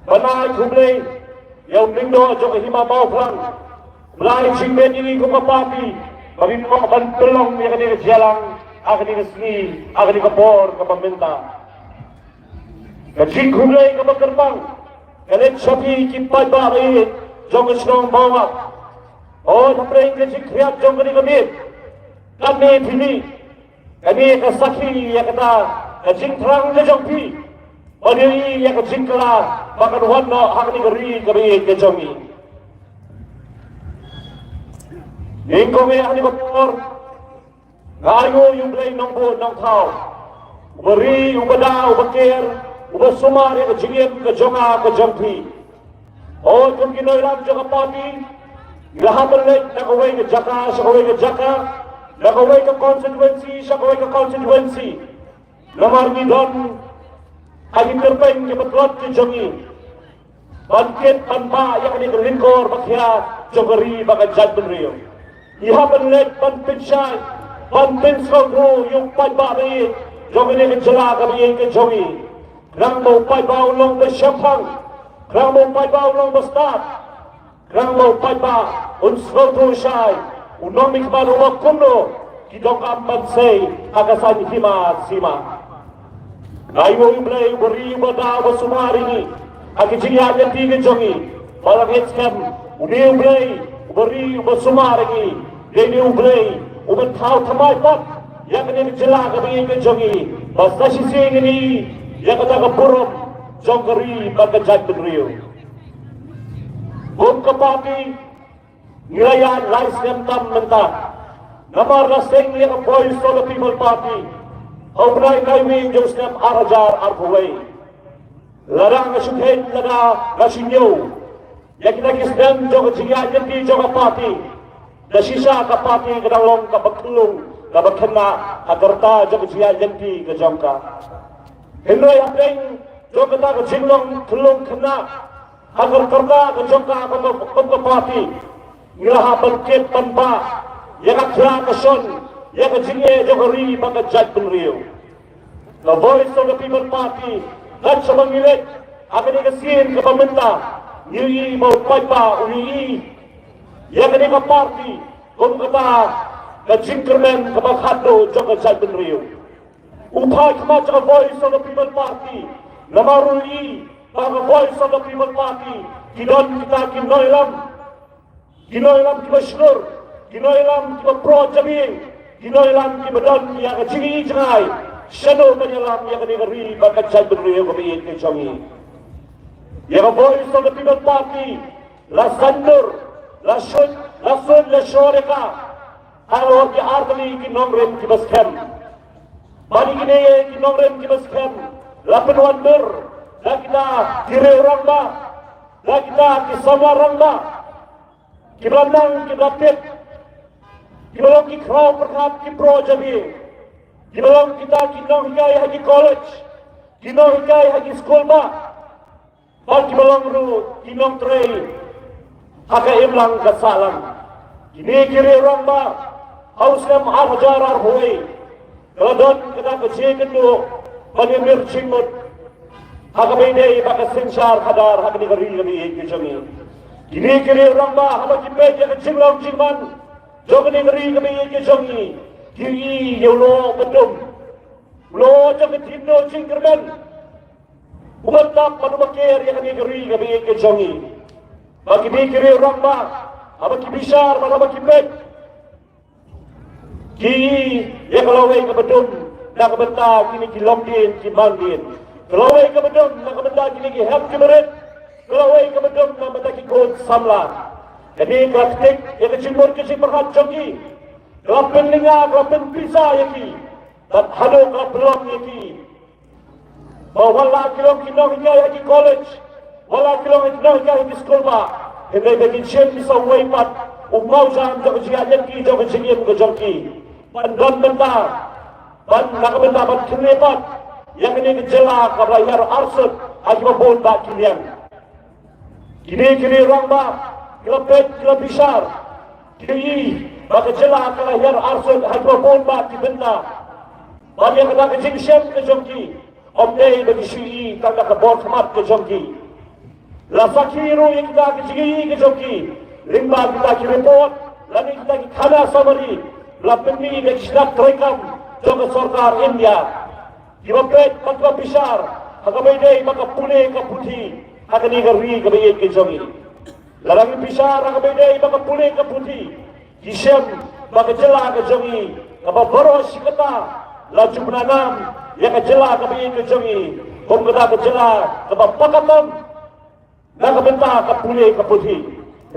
banai kublai yang lindo jok hima mau pulang melai cingben ini kumapapi bagi mo bantelong yang ni jalang akhir seni akhir kapor kepeminta kecik kublai kebekerbang kalian sapi kipai bari jok serong mawak oh sampai kecik kriat jok ni kami kami ini kami kesaki yang kata kecik terang jompi Padahal yang kecil kelah, bahkan warna hak ni keri kejongi. Ingkong yang ni kotor, ngayu yung blay nongbo nong tau, uberi ubada ubakir, ubasumar yang kecilin kejonga kejongpi. Oh, kung kinoilam jaka pati, ilahaman lek nakaway ke jaka, sakaway ke jaka, nakaway ke konstituensi, sakaway ke konstituensi. Namar ni don. Agin terpeng ke betlot ke jongi bangkit tanpa yang ini kelingkor bakia jogeri bagai jadun rio iha benlet bantin syai bantin skodro yung pajbari jongi ni kejela kami ke jongi kerang mau pajba ulong bersyampang kerang mau pajba ulong bestad kerang mau pajba un skodro syai unong mikman ulok kuno kidong ambansay agasan hima sima Ayo iblay beri bada basumari ni, agi jia jadi kejongi, malang hetskem, udi iblay beri basumari ni, jadi iblay ubat tahu tamai pat, yang kini jelah kami kejongi, basta sisi ini, yang kata keburum, jongkeri bagajat benrio. Bum kepati, nilayan lais tam mentah, namar raseng yang boys of the people party. Obrai kaiwing jong snap arajar arpuway. Larang nasukhen laga nasinyo. Yakita kisdem jong jiya jenti jong apati. Nasisa kapati kadalong kabaklung kabakena agarta jong jiya jenti kajongka. Hinoy apeng jong kata kajinglong kelung kena agar karta kajongka kapati. Ngilaha bangkit tanpa yakakira kason. Yang kecilnya jogeri maka jad benrio. The voice of the people party, not sa mangilit, akan ikasin ke pemerintah, yui mau paipa, ui, yang kini ke party, kung kata, ke jingkermen, ke baghado, joga jad benrio. Upay kama sa voice of the people party, namarui, ang voice of the people party, kidon kita kinoilam kibasyur, kinoilam kibaprojabing, Kinoilam kibadon yang kecili jengai, syano menyelam yang kenegeri bakat jad benrio kami ke jongi. Yang voice of the people party, la sandur, la sun, la shoreka, alor ki artali kinongrem kibaskem. Bani kini kinongrem kibaskem, la penwandur, la kita kiri orang ba, la kita kisama orang ba, kiblandang kiblapit, Kibalong kikraw perkat kipro jabi. Kibalong kita kinong hikay hagi college. Kinong hikay hagi school ba. Bal kibalong ru kinong tray. Haka imlang kasalang. Kini kiri orang ba. Haus nam arhajar arhuay. Kaladon kita kecil do. Panimir cimut. Haka bede baka sinsar hadar haka nigari kami kicami. Kini kiri orang ba. Halo kipet ya kecil lang ciman. Jog negeri kami ke jongi, kiri yolo bedum, lo jog timno cingkerman, umat tak padu bakir yang negeri kami ke jongi, bagi kiri orang ba, abaki bisar malah baki bet, kiri ya kalau ke bedum, nak benta kini kilomdin kimandin, kalau ke bedum nak benta kini kihem kimerit, kalau ke bedum nak benta kikod samla. Jadi praktik yang kecimur kecil perhat jogi, kelapin linga, kelapin pisa yaki, dan hado kelapelong yaki. Wala kilong kinong hingga yaki college, wala kilong kinong hingga yaki school ba. Hindi begin siyem bisa waypat, umaw jam jog jiya yaki jog jingin ko jogi. Pandon benda, pan nakabenda pan kinipat, yang ini kejela kabayar arsut, agi mabon ba kilian. Kini orang ba. Kelapet, kelabisar, kiri, baka jela kalahir arsud hadwa bomba di benda bagi kata kecing syem ke jongki omdei bagi syui tanda ke bor khamat ke jongki la fakiru ikda ke jigi ke jongki limba kita ki report lagi kita ki khana summary la penni ke kisnak rekam jong sarkar India dibapet patwa bishar hakabaidei maka pune ka puthi hakani garwi ke bayi ke jongi larang bishar hakabaidei maka pune ka puthi kisem maka jela ke jongi kaba boros kata la jumnanam ya ka jela ka bayi ke jongi kom kata ke jela kaba pakatam na ka benta ka pune ka puthi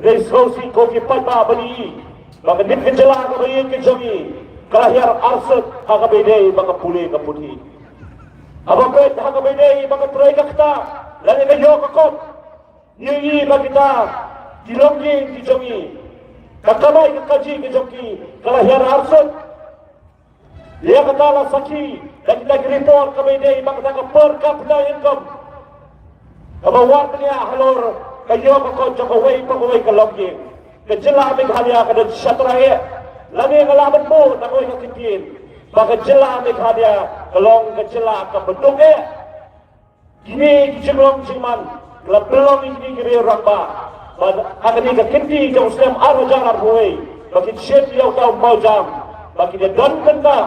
dei sosi ko ki pata bani maka dit ke jela ka bayi ke jongi kalahir arsat hakabaidei maka pune ka puthi abapet hakabaidei maka trai ka kata lani ka yo ka kop yi kita dilonggi di jongi kakamai kaji ke jongi kalahir arsat dia kata la saki dan kita report kabaidei maka ka per capita income kabawat niya halor kayo ka ko jokaway pagaway ka longgi ke jela mig halia ka dan shatraye lani ngalaban mo na koy kakitin maka jela mig halia kalong ke jela ka bedok gini jemlong jiman belum ini kiri ramba akan ini kekinti ke Muslim arah jangan arhuai bagi syed yang tahu mau jam bagi dia don benda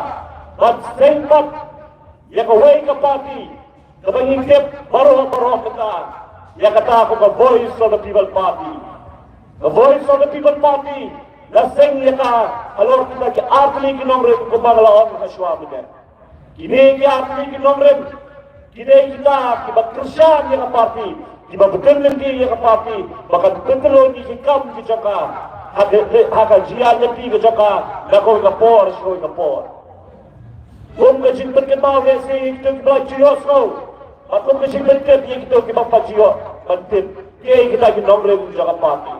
bagi sempat yang kawai ke parti kebangkit baru kita yang kata aku ke voice of the people party the voice of the people party laseng yang alor kita ke arti ke nomor ke banglawan haswa kita kini ke arti ke nomor kini kita kibat kerjaan yang parti kibat betul nanti yang parti bahkan betul ni hikam di jaka hak jian yang di jaka lakon kapor shoy kapor ke jimbat ke mau resi itu kibat jios kau atau ke jimbat ke dia itu kibat pajio penting kita ke nomor di jaka parti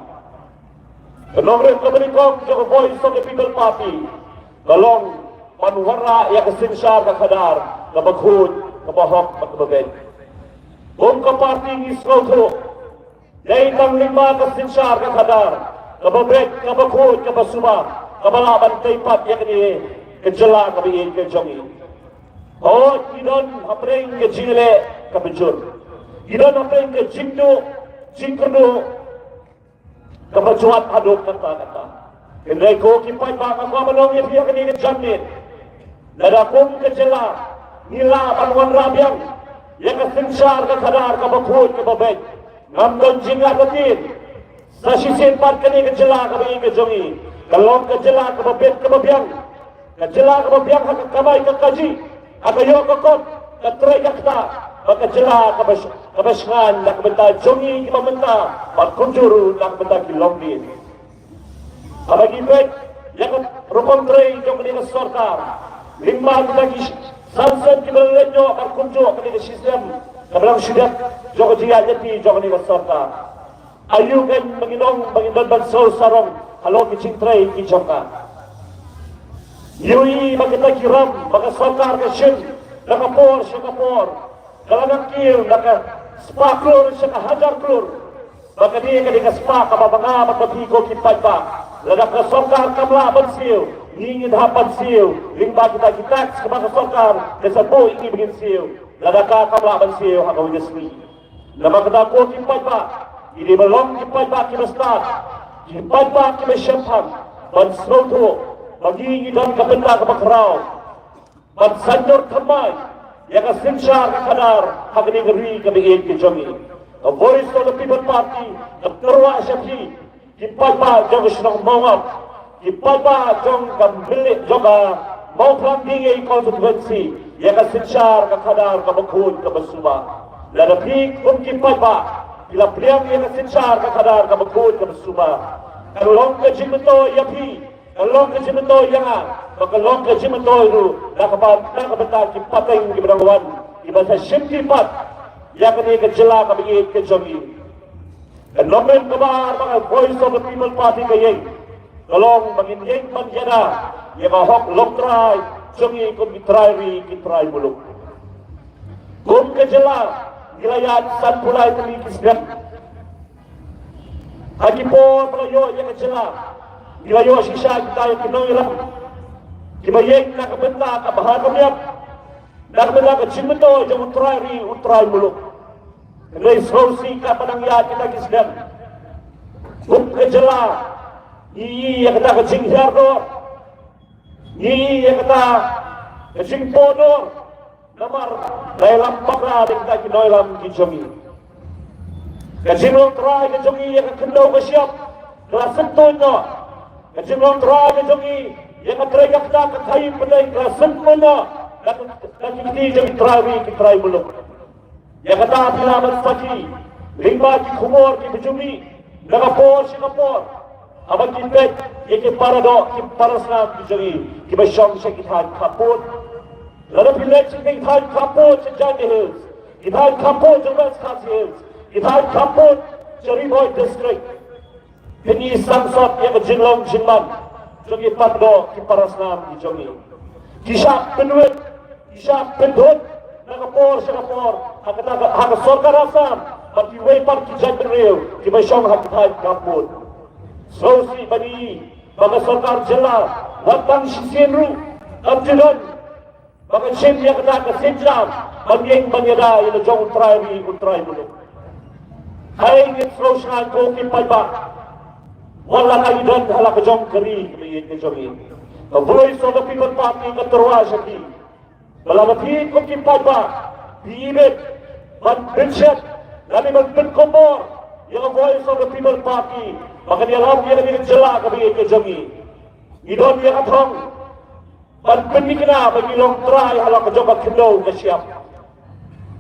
nomor kembali kau jaka voice of the people party kalong manuhara yang kesinsar kadar kabaghud kabahok makababed kung ka party ni Skoto dahil ang 5 kasinsar kadar kababed kabaghud kabasuba kabalaban taypat yang ni kejela kabiin kejongi oh idon hapreng ke jile kabejur idon hapreng ke jingkudu kabajuat hadok kata Kendai ko kipai baka ko manong yang dia kini jamit. Nada kum kejela nila panwan rabiang yang kesinsar ke kadar ke bakut ke babet. Ngamdon jingla ketin. Sa sisin pat kini kejela ke bayi ke jongi. Kalau kejela ke babet ke babiang. Kejela ke babiang hak kamai ke kaji. Akayo ke kot ke trai ke kata. Maka jela ke basngan nak benta jongi ke pamenta. Pat kunjuru nak benta ki longdin. Abagi baik, yang rukun tray jom kini sarkar, 5 lagi sansan kita lenyo berkunjung kini sistem, kebelang sudah jom dia jadi jom kini sarkar. Ayu kan menginong bansau sarong, halo kicing tray kicongka. Yui makita kiram, maka sarkar kesin, nakapor, kalangan kir, spaklur, hajar klur. Maka dia ketika sepak kababanga matapiko kipai pa. Ladak ke sokar kamla bansiu, ingin dapat siu. Limba kita kepada sokar, kesepo ingin bikin siu. Ladak ke kamla bansiu hakau jesli. Lama kita ko kipai pa. Ini belum kipai pa kimestat. Kipai pa kimesempang. Bansroto, bagi dan kebenda kebakrau. Bansanjor kemai. Yang kesinsar kadar hak ini ngeri kebiin kejongi. The voice of the people party, the terwa syafi, kipapa jong senang mawap, kipapa jong kambili jong mau planting konstituensi, yang kesinsar kadar kabakun kabasuba. Lada pik kipapa, bila priang yang kesinsar kadar kabakun kabasuba. Kalau ke jimento yapi, kalau ke jimento yang kalau ke jimento itu, nakabata kipateng kiberangwan, ibasa simpipat. Yang kini kejela kabingit kejongi. Dan nomen kebar mga voice of the people party kayeng. Kalong manginding manjana. Yang ahok loktray. Jongi kung kitray muluk. Kung kejela. Gilayan san pulay tulikis gan. Hagi po palayo yang kejela. Ilayo sisa kita kinoiram. Kibayeng nakabenta kabahagamyap. Nakabenta kacimento jang utray muluk. Ngay sosi ka panangyat kita kisdan. Kejela. Iya kata kacing hardor. Iya kata kacing podor. Namar dalam pakra kita kinoiram kijomi. Kacing utray kijomi ya kendau kasyap. Kelas sentuhnya. Kacing utray kijomi yang teriak tak kayu pedai kerasan mana dan ini jadi terawi belum yang kata bilaman saji lima di kumor di bejumi Singapore abang kita yang parado di parasna di jadi di basyong sekitar kaput lalu bila sekitar kaput sejauh hills kita kaput di West Coast Hills kita kaput Cherry Boy District ini sangsot yang jinlong jinman Jogi pardo ki parasnam ki jogi. Kisah penduit, Singapore, hak sorkar asam, bagi wepar ki jadril, ki basyong hak thai kamput. Sosi bani, bagi sorkar jela, watang sisenru, abjidan, bagi sen yang kata kesenjam, bagi yang banyada yang jong utrai muluk. Hai ni sosna ko ki palba. Wala kayo doon halak jong kari kami jogi. The voice of the people party katurwa shaki. Balamathi ko kipadba. Biibet man binchet nami man binkomor. Yung voice of the people party maka niyalam yang jela kami jogi. Idon yang atong man binikna bagilong try halak jong kakindo kasyap.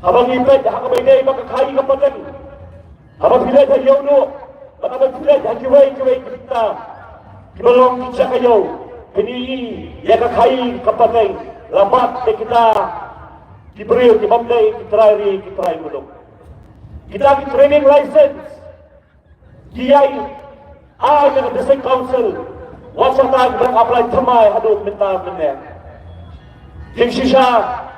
Habang ipet hakabay day makakahi kapatan. Habang bilet hayono. Maka berpilih hajiwai kita Kibalong kita kayo Pini ya kakai kapatay Lambat kita Diberi dibamday kitrai mulok Kita training license Kiyay ng district council Wasang apply tamay hadok minta Jingsi siya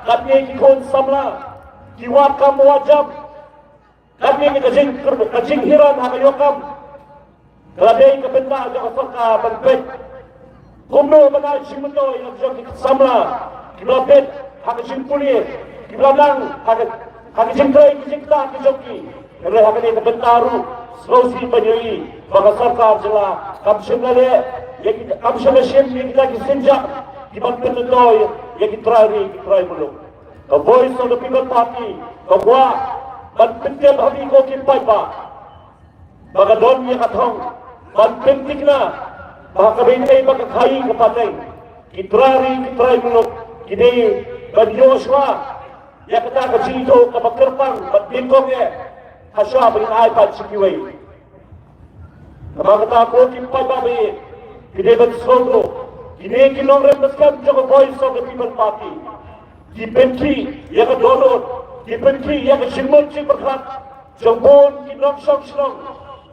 Kami kikon samla Kiwat ka mawajab Kami kajing hiran hakayokam Kalabay kabenda ang kapagka bagpet. Kumno manay simundo yung jog samla. Kilabet hakajing puli. Kilalang hakajing tray kijingta kijoki. Kaya hakani kabentaru slosi banyoyi. Baka sarkar sila kamsyonale kamsyonasim yung kita kisinjak. Kibagpenutoy yung kitray mulok. The voice of the people party. Kabwa magpintil habi ko kipay ba. Baka doon yung katong magpintik na baka kabintay magkakain kapatay kitray mulok kini bagyoswa yakata kachito kapagkerpang magbingkong hasya baging iPad sikiway kapagkata ko kimpay babi kini bagsondo kini kinong rembaskan joko voice of the people party kipinki yakadonot kipinki yakashimot sibarkat jambon kinong syong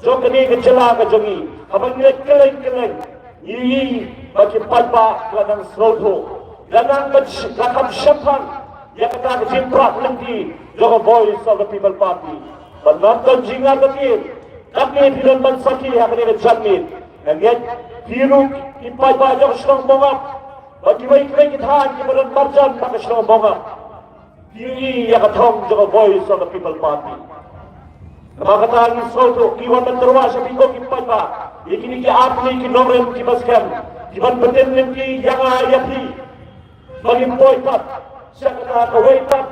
Jom kini kecela ke jongi, abang ni keleng, ini bagi palpa ladang serodo, ladang lakam syampan, yang kata kejimprak lengki, jogo voice of the people party. Penonton jingar ketir, kami tidak mensaki yang kini kejamit, dan yet biru impalpa jogo serong bongap, bagi baik kita kibaran marjan maka serong bongap. Ini yang katong jogo voice of the people party. Kapagkataan ng soto, iwan ng terwa sa pinto kipan ba? Ikini ki apli, kinomrem, kibaskan. Iban betin ki yanga yapli. Magimpoy pat. Siya kata kaway pat.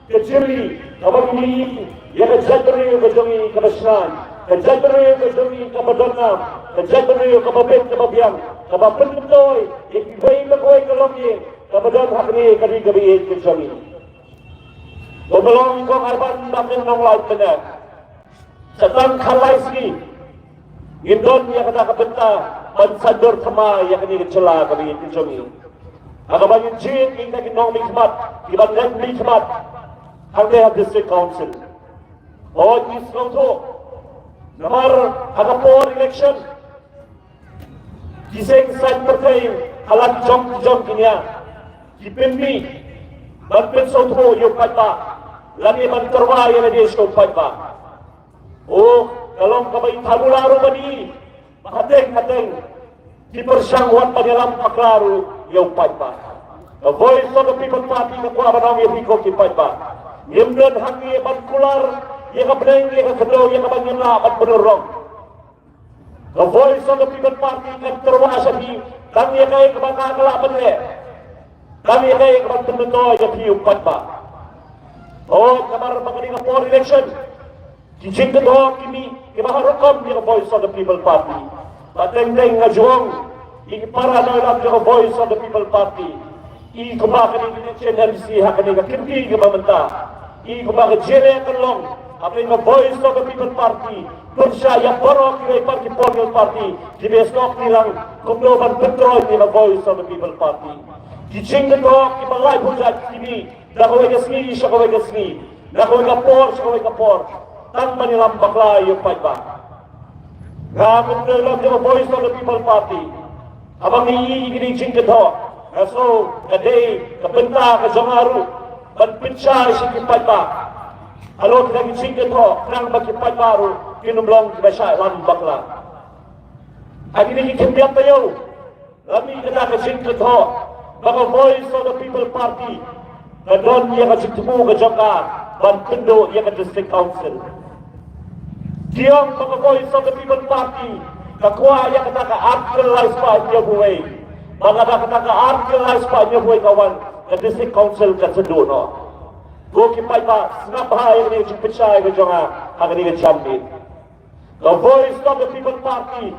Kajiri, kabag ini, yang kajadri yung kajungi kabasnan. Kajadri yung kajungi kabadonam. Kajadri yung kababit kababiyang. Kabapentoy, ikibay magway kalongye. Kabadon hakni kari-gabiin kajungi. Bumalong kong arban namin ng light benar. Setang kalai sini, Indon yang kata kabenta mensador sama yang kini kecela kami kejungi. Agak banyak jin yang kita kinong mikmat, iban dan mikmat, hangga district council. Oh, ini sekolah nomor agak por election. Kiseng san partai halat jom kinya, kipinmi, banpen soto yung patba, lagi banterwa yang ada di patba. Oh, kalau kabay tabularo ba ni? Hateng. Dipersangguan penyelam paklaru yang paipa. The voice of the people party ke kuah banang yang hiko ki paipa. Yemdan hangi ban kular yang kebenang yang kedua yang kebanyakan ban penerong. The voice of the people party kan terwasa di kami kaya kebangga kelak benle. Kami kaya kebangga penentu yang hiu paipa. Oh, kamar mengenai for election. Kijing kedua kini kibaharukom yang voice of the people party. Pateng-teng ngajuang ini para dalam the voice of the people party. I kumakan ini NMC hakan ini kinti ke pemerintah. I kumakan jele kelong apa ini voice of the people party. Percaya borok ini parti political party. Di besok nilang kumloban betul ini voice of the people party. Kijing kedua kibalai hujat ini. Nakaway kasni, syakaway kasni. Nakaway kapor, syakaway kapor. Tang manilang bakla yung paipa. Ngamun dalam the voice of the people party. Abang iiginig kedo. So, kadai, kabenta, kajangaru. Banpinsa si paipa. Alo kita ginig kedo. Nang bagi paiparu. Kinumlong kibasya lang bakla. Aginig kimbiat tayo. Lami kita kasing kedo. Baka voice of the people party. Kadon yang kecitmu ke Jangka, Banpendo yang ke District Council. Tiang mga voice of the people party, kakwa yang kata articleize pa niya buhay. Mga kata articleize pa niya buhay kawan ke District Council ke Sendono. Gokipay pa, snaphay yang niya jipitsay ke Jangka, hanggang niya jamin. The voice of the people party,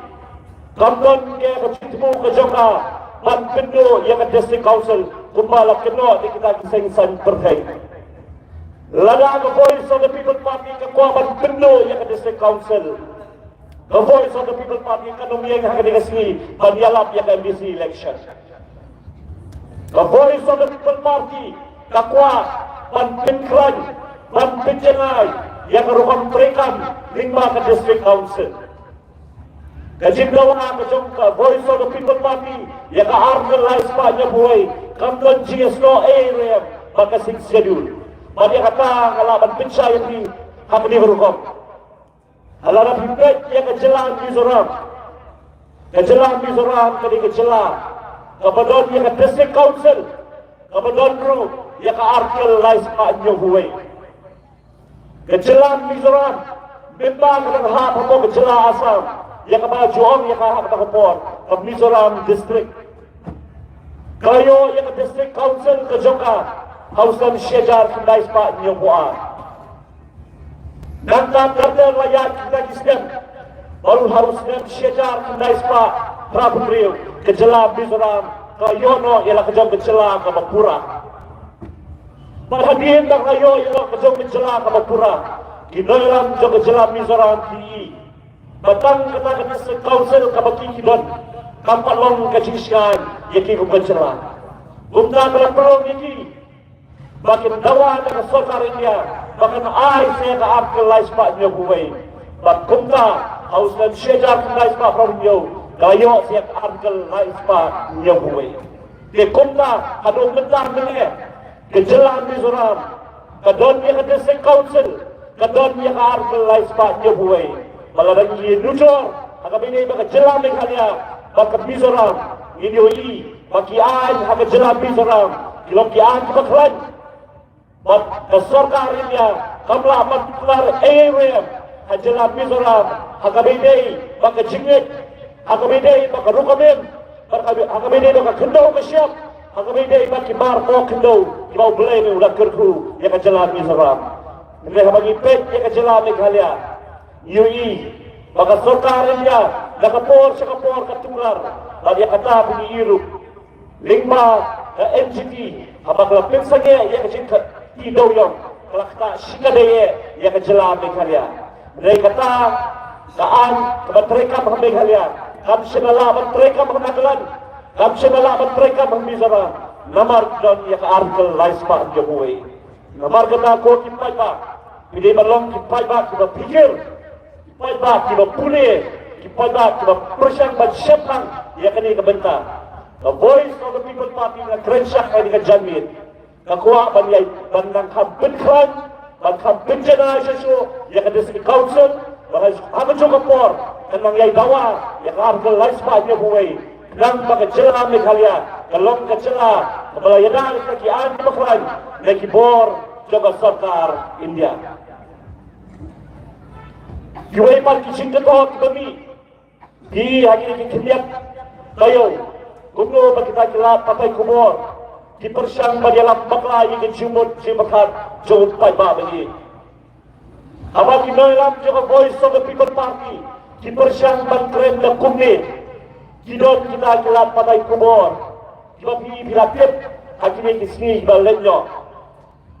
kamdon yang kecitmu ke Jangka, Banpendo yang ke District Council, kumbalak keno di kita kisengsan perheng. Lada the voice of the people party kekuatan penuh yang ke District Council. The voice of the people party ekonomi yang akan dikasih banyalap yang MBC election. The voice of the people party kekuatan penkran, penjengai yang kerukan perekam 5 ke District Council. Kajimlawan ke Jangka, voice of the people party yang ke-organize pa niya buhay. Kamdon GSO area makasing schedule. Madi kata kalaban pinsa yang di hakni berukom. Alara pimpet yang kejelang Mizoram. Kejelang Mizoram kadi kejelang. Kapadon yang ke District Council. Kapadon group yang ke-organize pa niya buhay. Kejelang Mizoram. Bimbang ng hak mo kejelang Assam. Yang kepada Juang yang kahak takupor of Mizoram District. Kayo yang District Council ke Jangka, hausan syejar kendai sepak nyobuan. Nanti kerja layak kita kisah, baru harusnya syejar kendai sepak Prabu Rio ke Jelam Mizoram, kayo no ialah kejam ke Jelam ke Mapura. Perhatian tak kayo ialah kejam ke Jelam ke Mapura. Kinoilam jom ke Jelam Mizoram TI. Batang kata ke District Council ke Bakikidon. Kampat long kecisian yaki kumpencela. Bunda dalam perang yaki. Bakin dawa dengan sokar India. Bakin ai saya ke artilais pak nyo buway. Bat kumta haus dan syejar kendais pak perang nyo. Gayo saya ke artilais pak nyo buway. Ke kumta hadung bentar menye. Ke Jelam Mizoram. Kedon yang ke District Council. Kedon yang ke artilais pak nyo buway. Maladang ini nujur. Agak ini baka Jelam Meghalaya. Baka Mizoram, ini bagi ay haga Jelam Mizoram, kilong kian kebaklan. Bat kesorkar India, kamla matlar area, haga Jelam Mizoram, haga bidei, baka jingit, haga bidei, baka rukamim, haga bidei, baka kendau kesyap, haga bidei, baki marko kendau, kibau belai ni udah kerku, ya ka Jelam Mizoram. Mereka bagi pet, ya ka Jelam Meghalaya, UI, baka sorkar India, nakapor sa kapor katunglar lagi kata bunyi iruk 5 NGT habang lapin sa niya iya kacing tidaw yung kalakta sikadaya iya kajelam Meghalaya mereka kata kaan kabatreka mga Meghalaya kam sinalaman treka mga nagalan kam sinalaman treka mga Mizoram namar doon iya ka-article laispa ang jabuhay namar kata ko kipay ba hindi malong kipay ba kiba pikir kipay ba kiba puli pada persang bersyapang ia kini kebenta. The voice of the people party na krensak ay nikajanmin. Kakuha banyay bandang kampinkan, bangkampinjana siya ia ka District Council, bahas hagan siya kapor, kanang yay dawa, ia ka argal lais pa niya buhay. nang bakajela Meghalaya, kalong kajela, kabalayana kaki anti baklan, naki bor juga sarkar India. Kiway par kising kato kami, di hagi kiniap tayo, kuno bakita kila patay kubor, di persyang badialam bakla yung jumot jimakat jumot pay babali. Aba kinoilam juga Voice of the People Party, di persyang bangkren na kumni, kidon kita kila patay kubor, di babi bilapit, hagi ni kisni balenyo,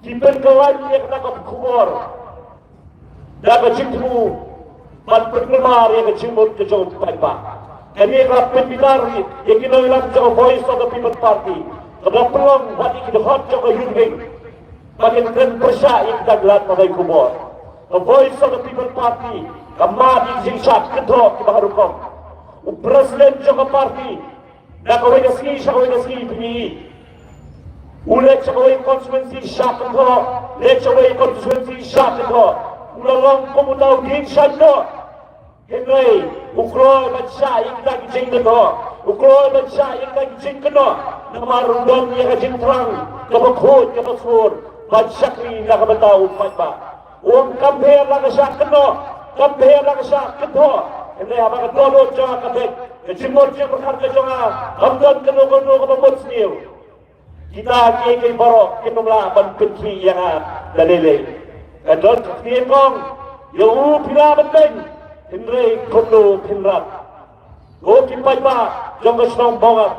di pengkawan yang nakap kubor, dapat jitmu. Mat pernah yang kecimut ke jauh payah. Kami rapat binari yang kita ilang jauh Voice of the People Party. Kalau peluang bagi kita hot jauh yudhing, makin keren persya yang kita gelar pada kubur. The Voice of the People Party, kamar di singsak kedok di baharukom. Presiden jauh party, nak kawin nasi, syakawin nasi pinyi. Ulet syakawin konsumensi syak kedok, let syakawin konsumensi syak kedok. Ulang komutau din syakdo. Henry, ukroy bansya yang lagi jeng keno, ukroy bansya yang lagi jeng keno, nama rundon yang jeng terang, kebekhut, kebesur, bansya kri nak betau patba. Uang kamper nak syak keno, kamper nak syak keno. Henry apa ketolo jangan kabek, kecimur jeng berharga jangan, amdan keno kebemut seniu. Kita kiki barok, kenumlah ban kunci yang dalile. Kadon kekong, yang pila benteng. Henry kono pinrat, o kipai ba jong kesong bongat,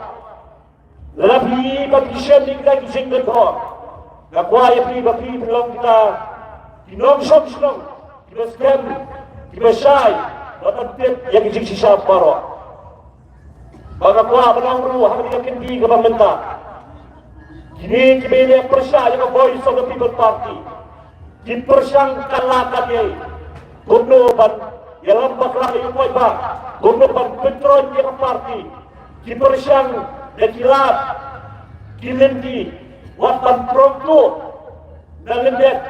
lapi bagi sending lagi singkat ho, kakwa ya pi belum kita, kinong senong, kita scam, kita shy, dapat tip yang kijing sisa paro, bagakwa benang ru hari yakin di kepemerintah, kini kibeli persya yang Voice of the People Party, dipersang kalakan ye, kono ban dalam baklah yung ba, kung pagpetron yung party, kipersyang nakilat, kilendi, watan prongko, nalendet,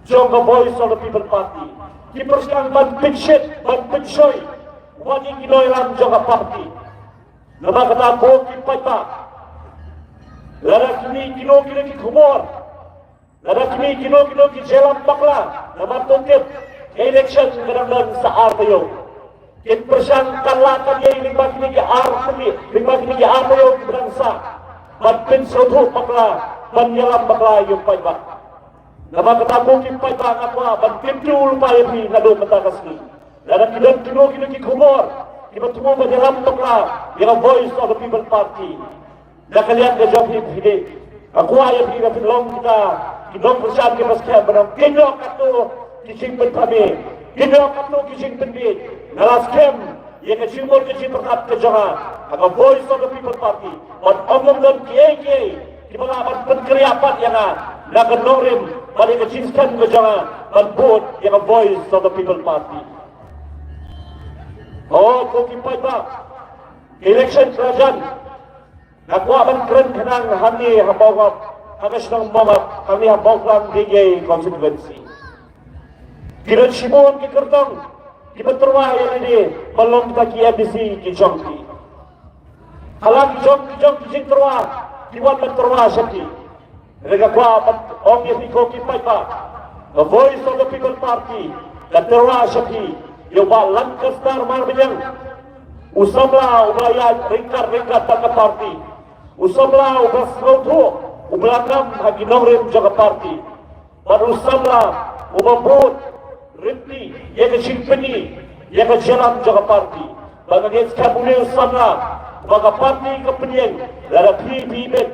jong Voice of the People Party, kipersyang banpitsoy, wani kinoylam jong party, namakatabo kipay ba, larakini kinokino kikumor, larakini kinokino kijelam bakla, namatungkip, election kadang-kadang sa RTO. Kin persyang kalakan niya yung limbag ni RTO kadang-sa. Magpinsoto bakla, manyalam bakla yung paibak. Na makatabukin paibak ako, magpintul pa yung nado matakas ni. Lada kinong kikumor, kibatungo manyalam bakla, yung Voice of the People Party. Nakalian ka jong hindi. Ako ayaw hindi na pinlong kita, kinong persyang kipaskaya, manang kinong kato, kising kami, kino kato kising penbit, nalaskem, yang kecimur kecim berkat kejangan, agar Voice of the People Party, dan omong dan kiai, di mana penkeriapan yang nak norim, balik kecinskan kejangan, dan buat yang Voice of the People Party. Oh, kau kipai bak, election kerajaan, aku akan keren kenang hani hambawak, agak senang banget, kami hambawak di konstituensi. Kiran Shimon ki kertong, ki beterwah yang ini, belum kita ki MDC ki jongki. Halang ki jongki jing terwah, ki wan beterwah syaki. Mereka kuat, om yang iko ki paipa, the Voice of the People Party, dan terwah syaki, yang balang kestar marbinyang, usamlah umayat ringkar tak parti, usamlah ubas rautu, ublakam hagi nongrim jaga parti, baru usamlah ubabut, Rinti, yang kecimpeni, yang kejalan jaga parti. Bagaimana sekabulnya sana, baga parti kepenyeng, lara pibet,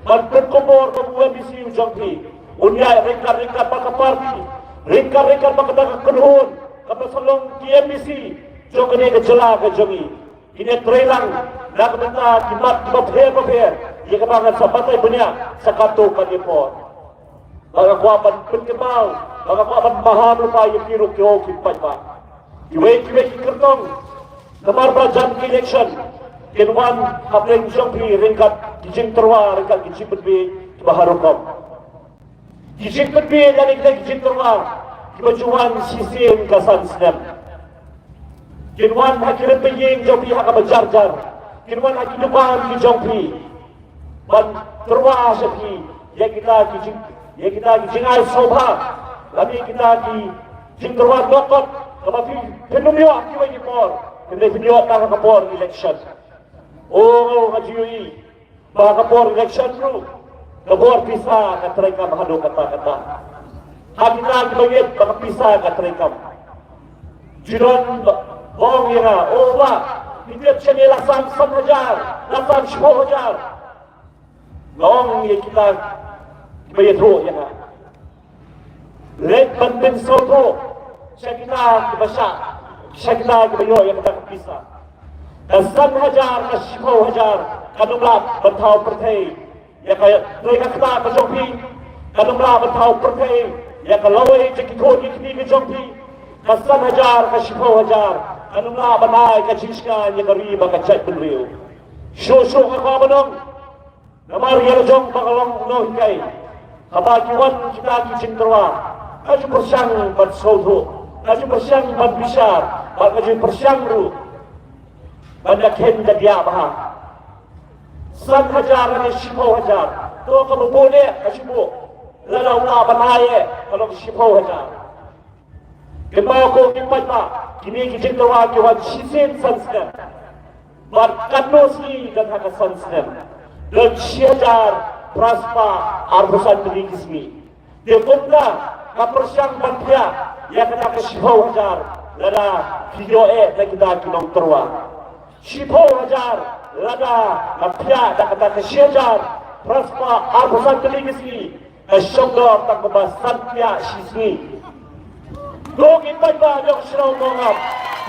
mantan komor kebuah misi ujangpi. Unyai ringkar baga parti, ringkar baga daga kenhun, kata salong KMBC, jokene kejelah kejangi. Ini trelang, nak benda kimat kibat yang kebangan sabatai banyak, sakato kanipor. Baga kuapan penkebal, baga kuapan mahal lupa yang kiruk kiok kipat pak. Kiwek kertong, kamar belajar election, kenwan kapleng jompi ringkat kijing terwa, ringkat kijing bedbe baharukom. Kijing bedbe dan kijing terwa, kibajuan sisin kasan senam. Kenwan hakirat peying jompi haka berjar-jar, Kinuan akidupan ki jongpi. Ban terwa sepi. Ya kita ki jingai sobha. Lami kita ki jing terwa dokot. Tapi penumyo akiwa ki por. Kende penumyo ka kapor election. Oh ngajiui. Ba kapor election ru. Kapor bisa ka treka mahado kata-kata. Hakita ki bagit baka bisa ka treka. Jiron bong yana. Oh ba. Kita chene lasan 1,000, lasan 10,000. Long ye kita bayadro yana. Lek banten soto. Syakita kibasya. Syakita kibayo yang kita bisa. 1,000 ke 10,000 kanumlah bentau pertai. Ya kaya mereka kita ke jompi. Kanumlah bentau pertai. Ya kalawai jekikot ikni ke jompi. 1,000 ke 10,000. Kanumlah banai ke jinskan yang kariba ke chat beliau. Syosyo ke kabanong. Namar yang jong bakalong no hikai. Kabakiwan kita kicinterwa. Kaju persyang bat soto. Kaju persyang bat bisar. Kaju persyang ru. Banyak hen dia baha. 1,000 ke 10,000. Tu kamu boleh kaju bu. Lalu Allah banai kalau 10,000. Kemau ko kimpai pa. Kini kijing tawa kiwan shisen sansnem. Bar kanosli dan haka sansnem. Dan syajar praspa arbusan beri kismi. Dia bunda kapersyang bantia. Ya kena ke 10,000. Lada video na kita kinong terwa. 10,000. Lada kapia da kata ke syajar praspa arbusan beri kismi. Kasyongdor tak kebas santia shismi. Logi pada yang serau mengap,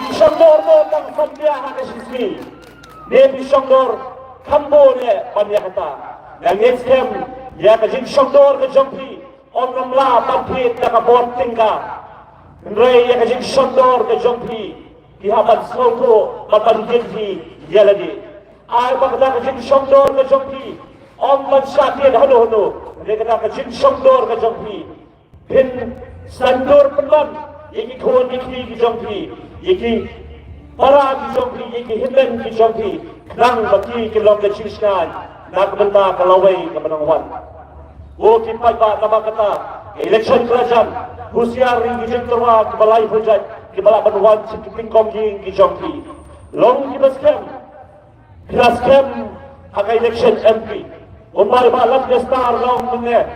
bisangdor tentang sandia hakasismi. Dia bisangdor kambo dia banyak kata. Yang eskem ya kajing bisangdor kejampi, orang lah tampil nak kabor tinggal. Ray ya kajing bisangdor kejampi, dihabat soto matan jenji ya lagi. Ay bagda kajing bisangdor kejampi, orang sakit hano. Dia kata kajing bisangdor kejampi, pin sandur pelan. Yeki khon ki jongpi yeki para ki jongpi yeki hinden ki jongpi nang baki ki long ke chiskan nak benta kalawai ke benangwan wo ki pai ba nama kata election kerajaan husiar ring ki terwa ke balai hujat ki bala benangwan sikiping kong ki jongpi long ki baskem haka election MP umar ba lat star long menge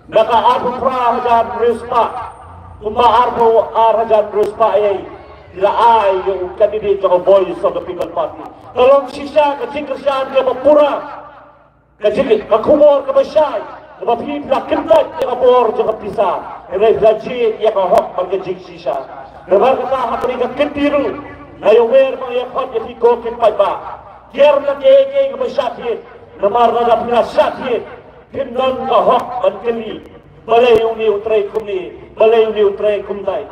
naka abu pra hajar rispa Arbo Arajan Ruspa ila ay yung candidate ng Voice of the People Party. Talong siya, kaching-kasyan ka mapura, kaching kakumor ka masyay, mapipla kintat yung kapor yung kapisa, legit yung kahok magkajing siya. Nabar ka hapri ka kintiru, na yung wer mga yakot yung hiko kinpay ba. Ger na kaya ka masyakit, namar na pinasyakit, kinon kahok magkali. Balay yung niutray kumni, balay yung niutray kumnay.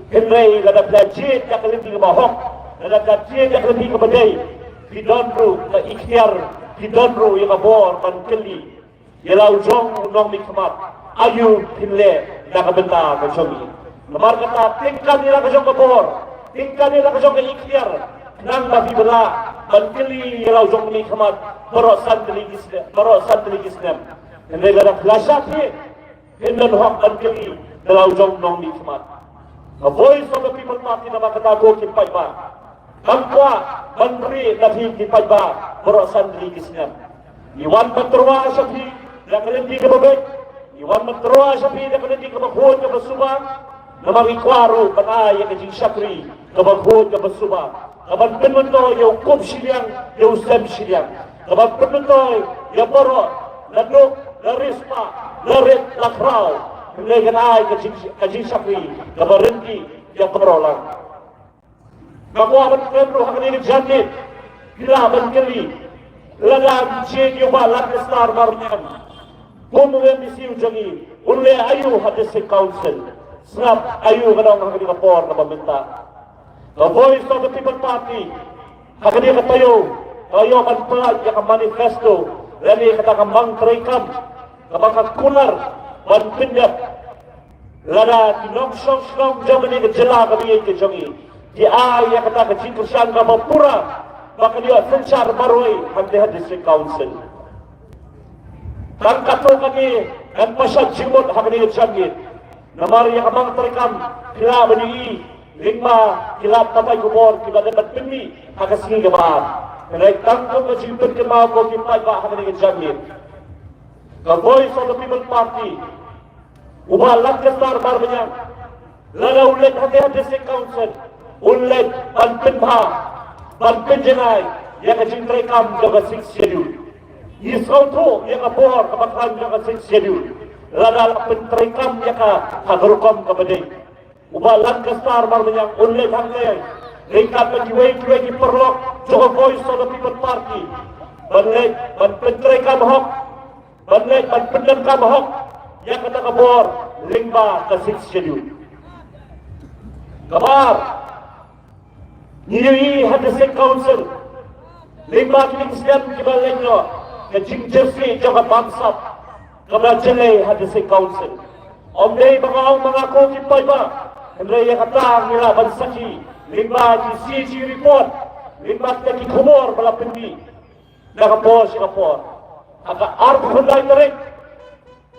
Henry, kada plajit, kakaliti ka mahok, kada plajit, kakaliti ka baday. Pidonro, ka ikhtiar, pidonro, yung abor, mankali. Yalaw jong unong mikmat, ayu pinle, nakabenta ka jogi. Namar kata, tingkan nila ka jong abor, tingkan nila ka jong ikhtiar, nang mabibala, mankali, yalaw jong mikmat, barosan teligis nem. Henry, kada plajit, Hindan hak dan keli dalam jong nong nikmat. The Voice of the People Party na makatago kipay ba. Kamkwa, mandri na kipay ba, borosan dirigis niya. Iwan magturwa siya pi, na kalindi ka babay. Iwan magturwa siya pi, na kalindi ka maghod ka basuba. Na magikwaro, panay, kajing syakri, na maghod ka basuba. Kapag pinuto, yung kup silyang, yung sem silyang. Kapag pinuto, yung boro, nadok, narispa, narit, lakraw. Hindi ganay, kajing syakri, kabarinti, yung parolang. Makuha man Pedro, hakanilig janit, hilaban kali, lalang chin yung balat na star marunyan. Kumuwi misiw jangi, uli ayu hadis si council, snap ayu kanang hakanilig kapor na pamenta. The Voice of the People Party, hakanilig katayo, tayo kan pala, yung manifesto, lali katakambang trikam, kapakakular, manpinyap, lada kinong-song-song jamani ka jala kami yung jangi. Di ay kata kacing kersan ka mapura baka dia sencar baroi handi district council. Tangkato kami dan pasal jimut hakani jangit. Namari yang kamang terikam kila bani lima kila tapai kubor kila dapat pemi hakasingi kebar. Kenai tangkap kejimut kemau ko kipai ba hakani jangit. The Voice of the People Party ubah Lancaster bar banyak lada ulet hati district council ulet panpinha panpinjenai yang kejintrai kam jaga 6 schedule Yisrael tu yang kapor kapakran jaga 6 schedule lada pentrai kam yang kagarukam kabadai ubah Lancaster bar banyak ulet hati ringkat menjiwai di perlok jaga Voice of the People Party banlet pentrai kam hok banlet pendam kam hok yang kata kabor lingba ke 6 schedule kabar nyiri hadisik council lingba kini kesian kibalik no ke jing jersey jaga bangsap kabla jelay hadisik council omdei mengaku kipai ba hendai yang kata ngira bansaki lingba di CG report lingba kita kumor bala pendi dah kapor si kapor agak arp hundai tarik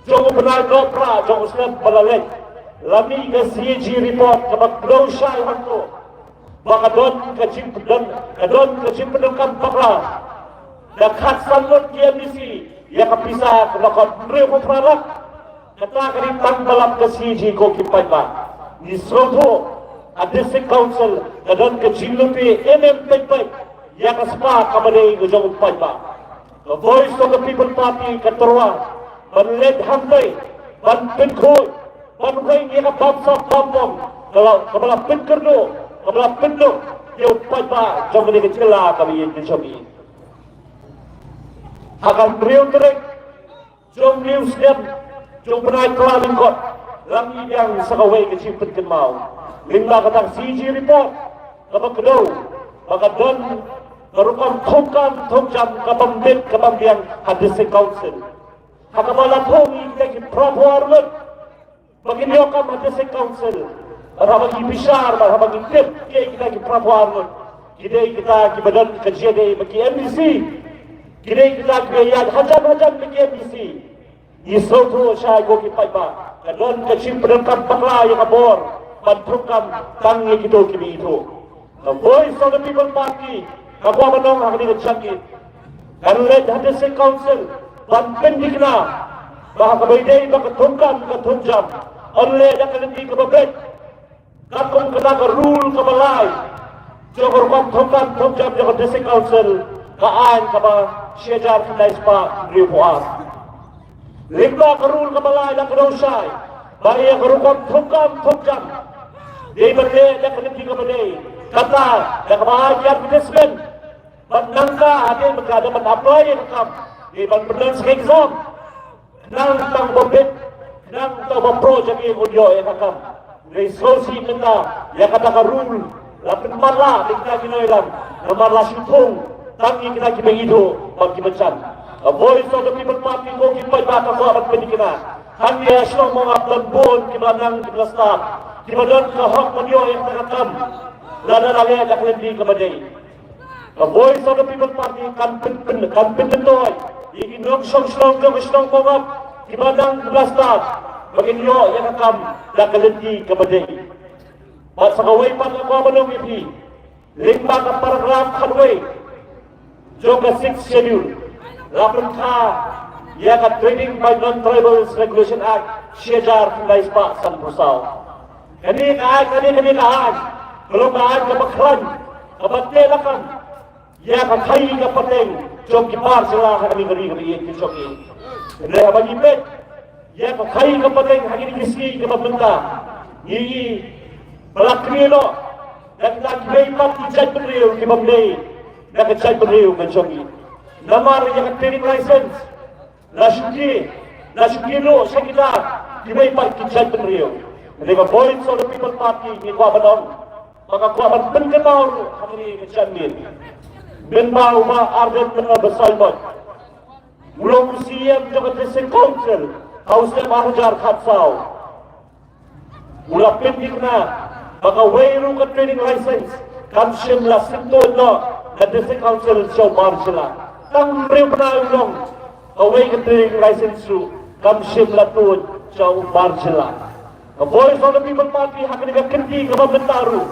Jom benar gopra, jom Islam balalet. Lami ke CG report kabak glow shy hantu. Baka don kecim pedengkam pakla. Dekat sanlut KMDC ya kapisah kelakon revo pralak. Kata kerintang balap ke CG ko kipai ba. Di Soto District Council kadon kecim lupi MM ya kaspa kabade jom kipai ba. The Voice of the People Party keterwa banlet hambai ban penkoi ban kai ni ka bangsa kampung kalau kepala penkerdo kepala penduk dia upai ba jom ni kecela kami ini jomi akan beliau terek jom news dan jom penai kelabing kot lami yang sakawai kecil penken mau lingba katang CG report kapag kedau maka don berukam thongkam kapambit kapambiang hadis council Hakamalah thongi kita prapuarman bagin yokam hadis council rabagi bishar rabagi tip kita prapuarman kita badan kerja bagi MBC kita yad hajam bagi MBC Yisrotu syai ko kipai ba kadon kecil pedengkam pakla yang kabor pantrukam tangi kita kimi itu The Voice of the People Party kapwa manong hakni kecangkit kanlet hadis council ban pendikna bahawa kabaidai baka tungkam ka tunjam onle dak nanti ka babet kakong kena ka rule ka balai jogor kam tungkam tunjam jogor district council kaan ka ba syajar kinais pa ripuas limba ka rule ka balai dak dosai baya ka rukam tungkam tunjam dei berde dak nanti ka badai kata dak bahagia businessman ban nangka ade magada ban apply kam di ban benar sekali exam nang tang bobet nang tang bopro jadi audio yang kakam resolusi minta ya kata ka rule lapin marla tinggal ginoilam marla syutung tangi kita kibengido bagi becan A Voice of the People Party ko kipai bata ko abat pendikina hanya syong mga planbon kibanang kiblastat kibadan ka hak manyo yang kakam lada lale dak lendi kabadai A Voice of the People Party kan pentoy iginog syong mongap kibadang blastat baginyo yang akam dakalenti kabadai pat sakaway pat ako manong ipi lingba ka paragraph kanway joga 6 schedule lapun ka ya ka Trading by Non-Tribals Regulation Act syajar kinais pa san pusaw kani kaan belum kaan kapaklan kabatelakan ya ka kai ka pateng jom kipar sila kami gari itu coki dah bagi pet ya ka kai ka pateng hari kisi ka mabenta ni balakrielo dan kay pat ijat beriu ki mamdei na kacay beriu mencoki namar yang training license nasuki lo sa kita di may pat ijat beriu ni ka Voice of the People Party ni kwa banon maka kwa ban penkemaw hari kecandin ben mau ma arden na basalmat ulong CM jaga district council hausnya mahajar khatsaw ulapin dikna maka wayru ka training license kan shimla sinto no District Council show marshal. Tang rew na ulong away ka license su kam sim latun show marshal. The voice of the people party hakani ka kendi ka bentaru.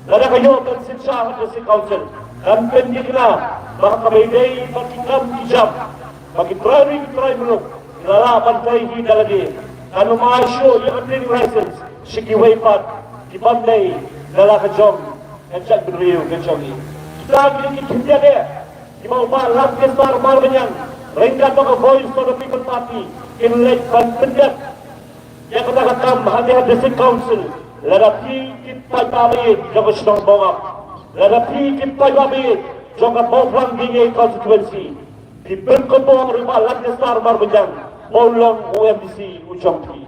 Dara kayo kan sinsa District Council. Kan pendik na baka kamayday pakikam hijab. Pakitry mulok. Lala pantay hida lagi. Ano maasyo yung ating license. Sikiway pat. Kibamday. Lala ka jom. Kacak beriu kacongi. Kita kita dia. Kita ubah lapis bar benyang. Ringkat maka voice of the people party. Inlet ban pendat. Yang kata kakam hanya District Council. Ladapi kita babi. Joko senang bongap. Ladapi kita babi. Joko bawang tinggi konstituensi. Di berkumpul rumah lapis bar benyang. Bolong OMDC Uchongki.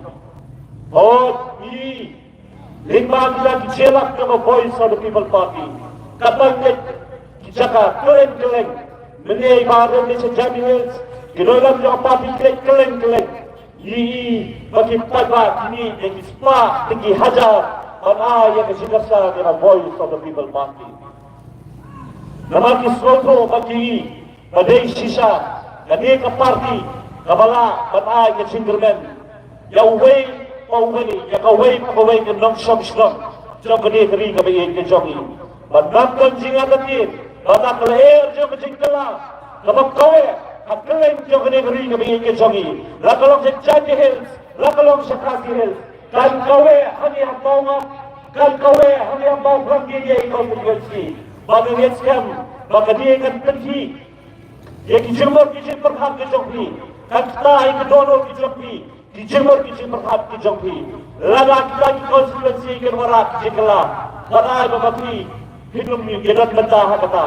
Oh, ini lima kita dicelak dengan voice of the people party. Kapangnya dijaka keleng-keleng. Menai baru ni sejati hills. Kedolam yang party keleng-keleng. Ini bagi pada ini yang dispa tinggi hajar. Mana yang kesikasa dengan voice of the people party. Nama kisroto bagi badai sisa. Kami ke party. Kabala, batay ke Singerman. Ya uway, paumani, ya kaway, pakaway ke nong syom. Jom kani kari kabayin ke jongi. Batnamkan jingatatin, batak leher jom ke jingkala. Kabak kaway, hakaleng jom kani kari kabayin ke jongi. Lakalong sa Changi Hills, lakalong sa Kasi Hills. Kan kaway, hani ang bawang, kan kaway, hani ang bawang ranggaya konstituensi. Bagay skam, baka di kan penhi. Ya kijumor kijin perhab ke jongi. Kata yang kedua dijumpi, dijemur berhati dijumpi. Lada kita di konstituensi kerwarak jikala. Kata bagapi hidup ni gedan bentah kata.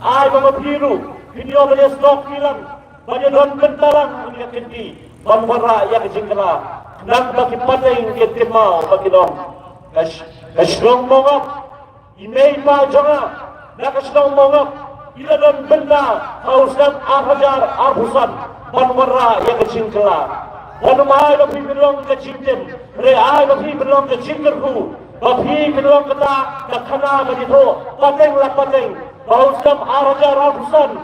Ai bagapi ru video banyak stok hilang, banyak don bentalang punya kendi. Banwara yang jikala. Nang bagi pateng ketimau bagi dong. Kashlong mongap, imei pa jonga. Nak kashlong mongap, ila don benda hausam ahajar arhusan. Banwara yang kecingkela. Banumai bapi belong kecingkem. Reai bapi belong kecingkerku. Bapi belong kata nakana begitu. Pateng lah pateng. Bausam araja ratusan.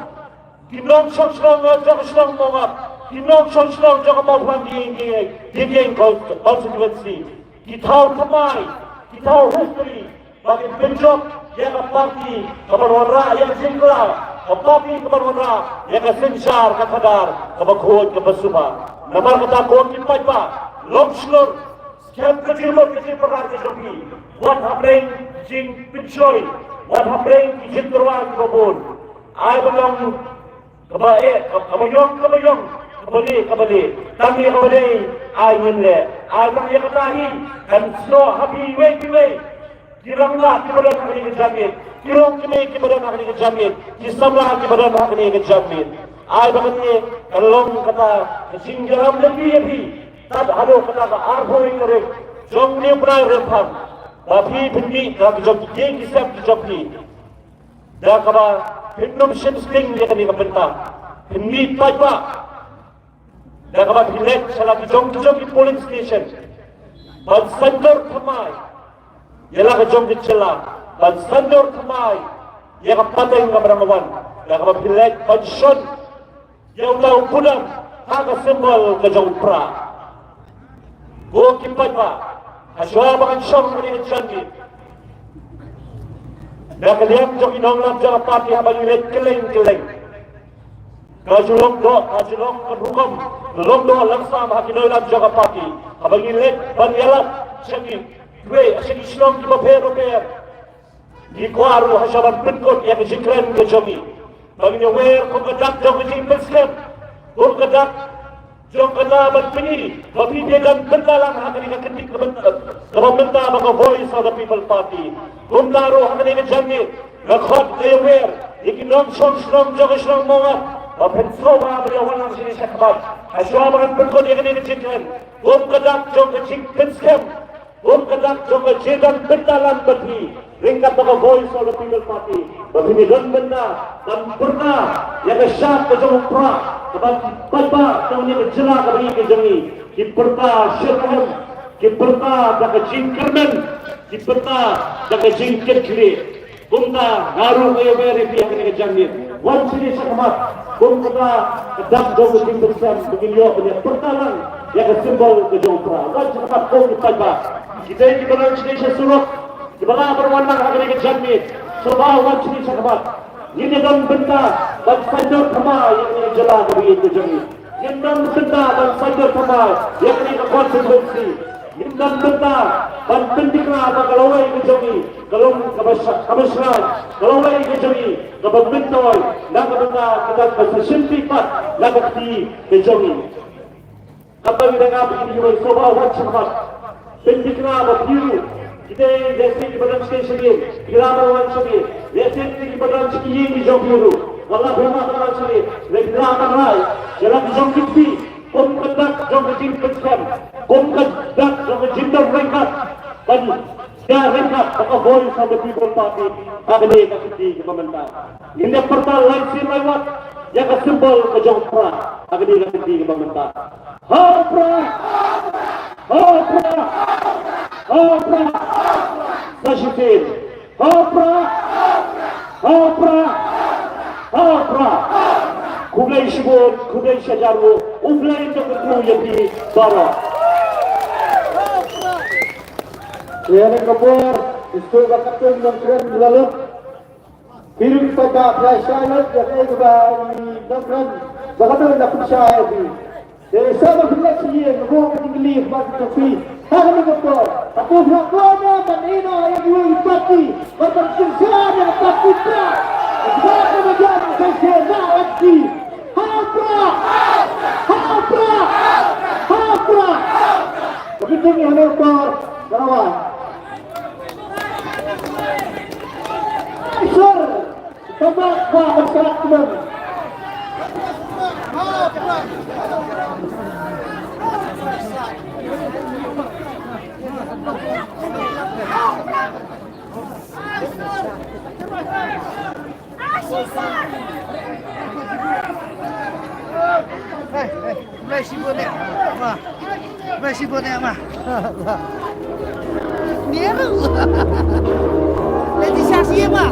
Kimlong song jok mongap. Kimlong song jok mawang geng konstituensi. Kitau tamai. Kitau history. Bagi benjok yang parti. Banwara yang kecingkela. Kapapi kemarwana yang kesencar kakadar kebakun kebasuma. Namar kata kuat kimpai pa longslor sekian kecil perar kejoki. Wan habreng jing pincoy, wan habreng jing terwan kebun. Ai belong kebayong kembali. Kami kembali ai ngenle. Ai bang yang katahi kan snow happy way. Kiranglah kepada kami kejamin. Kirong kami kepada kami kejamin. Kisamlah kepada kami kejamin. Ay bagani kalong kata singgaram lebih. Tad halo kata arboy korek. Jom ni pernah repam. Tapi bindi tak jom dia kisah jom ni. Dah kaba hindum shimsling dia kami kepentang. Bindi pajak. Dah kaba hilet salah jom di polling station. Bad sandor kamai. Ialah kejom di celah. Bad sandor kamai. Ia kapateng kamerangawan. Dah kaba hilet pension. Yang tahu pudam, hak simbol kejauh pra. Gua kimpai pa, asal bagan syam ni canggih. Dah kalian joki nonglam jaga parti abang ilet keleng. Kajulong kedukam, long do langsam haki nonglam jaga parti. Abang ilet banyalat canggih. Dua asyik Islam di baper. Di kuaru hasaban penkot yang kejengkren kejomi. Bagi wer ko kadak jong jing peskem ko kadak jong kana berpeni tapi dia dan bendalang hakani ketik kebentar baka voice of the people party kumdaro hakani jangi lakhot ke wer ikinom song jong jong monga apen soba berwalang sini sakbat aswa bagan berko dia kini jingkan ko kadak jong jing peskem ko kadak jong jing bendalang berpi ringkat baka voice of the people party begini dan benda dan pernah yang kesyat ke jom pra sebab bapa tahunnya kejelah kami ke jemi kiperta syurahum kiperta dan kejingkermen kiperta dan kejingker kiri kumta ngaru kayo beri pihak ini kejangin. Wan sini sakamat kumta kedap jauh tim bersam begilio punya pertalang yang simbol kejauhan. Wan sakamat kau kita kita ini benar sini surut di bawah berwarna ini kejangin. Sebab wan sini sakamat ini dalam benda dan sanjur kama yang ini jelas bagi kejangin. Ini dalam benda dan sanjur kama yang ini konsekuensi. Indam benda dan pendikna kalawai kejongi kalung kabasran kalawai kejongi kababintoy na kabanda kita bersimpipat na kakti kejongi apa kita ngapi di luar soba wajib pendikna bapiru kita jesi di badan station ini grammar wajib jesi di badan station ini jobiru wallah berma badan sini grammar rai jalan jongkiti kum kedak jong kejin kecam kum kedak jong kejin dong rengkat dan ya rengkat maka boy sampai people party agni kakiti ke pemerintah ini pertal lain si lewat yang simbol ke jong pra agni kakiti ke pemerintah hapra hapra hapra nashitin hapra hapra hapra Kulay sibon, kulay sajarwo, ublay ito ketuya di bara. Yang kapur, itu bakatun yang keren lalu. Piring pada pelajaran yang kebal dokter, bakatun dapat saya di. Sama kita sih, ngomong tinggi, macam tu. Hari kapur, aku berapa dan ini yang dua pati, macam sensor yang pati prak. Kita menjadi sensor lagi. Hapra! Hapra! Hapra! Begitu ni hanya kor, kawan. Sir, coba buat masyarakat kita. Hapra! Masih boleh, mah. Masih boleh, mah. Ni apa? Lagi saksi, mah.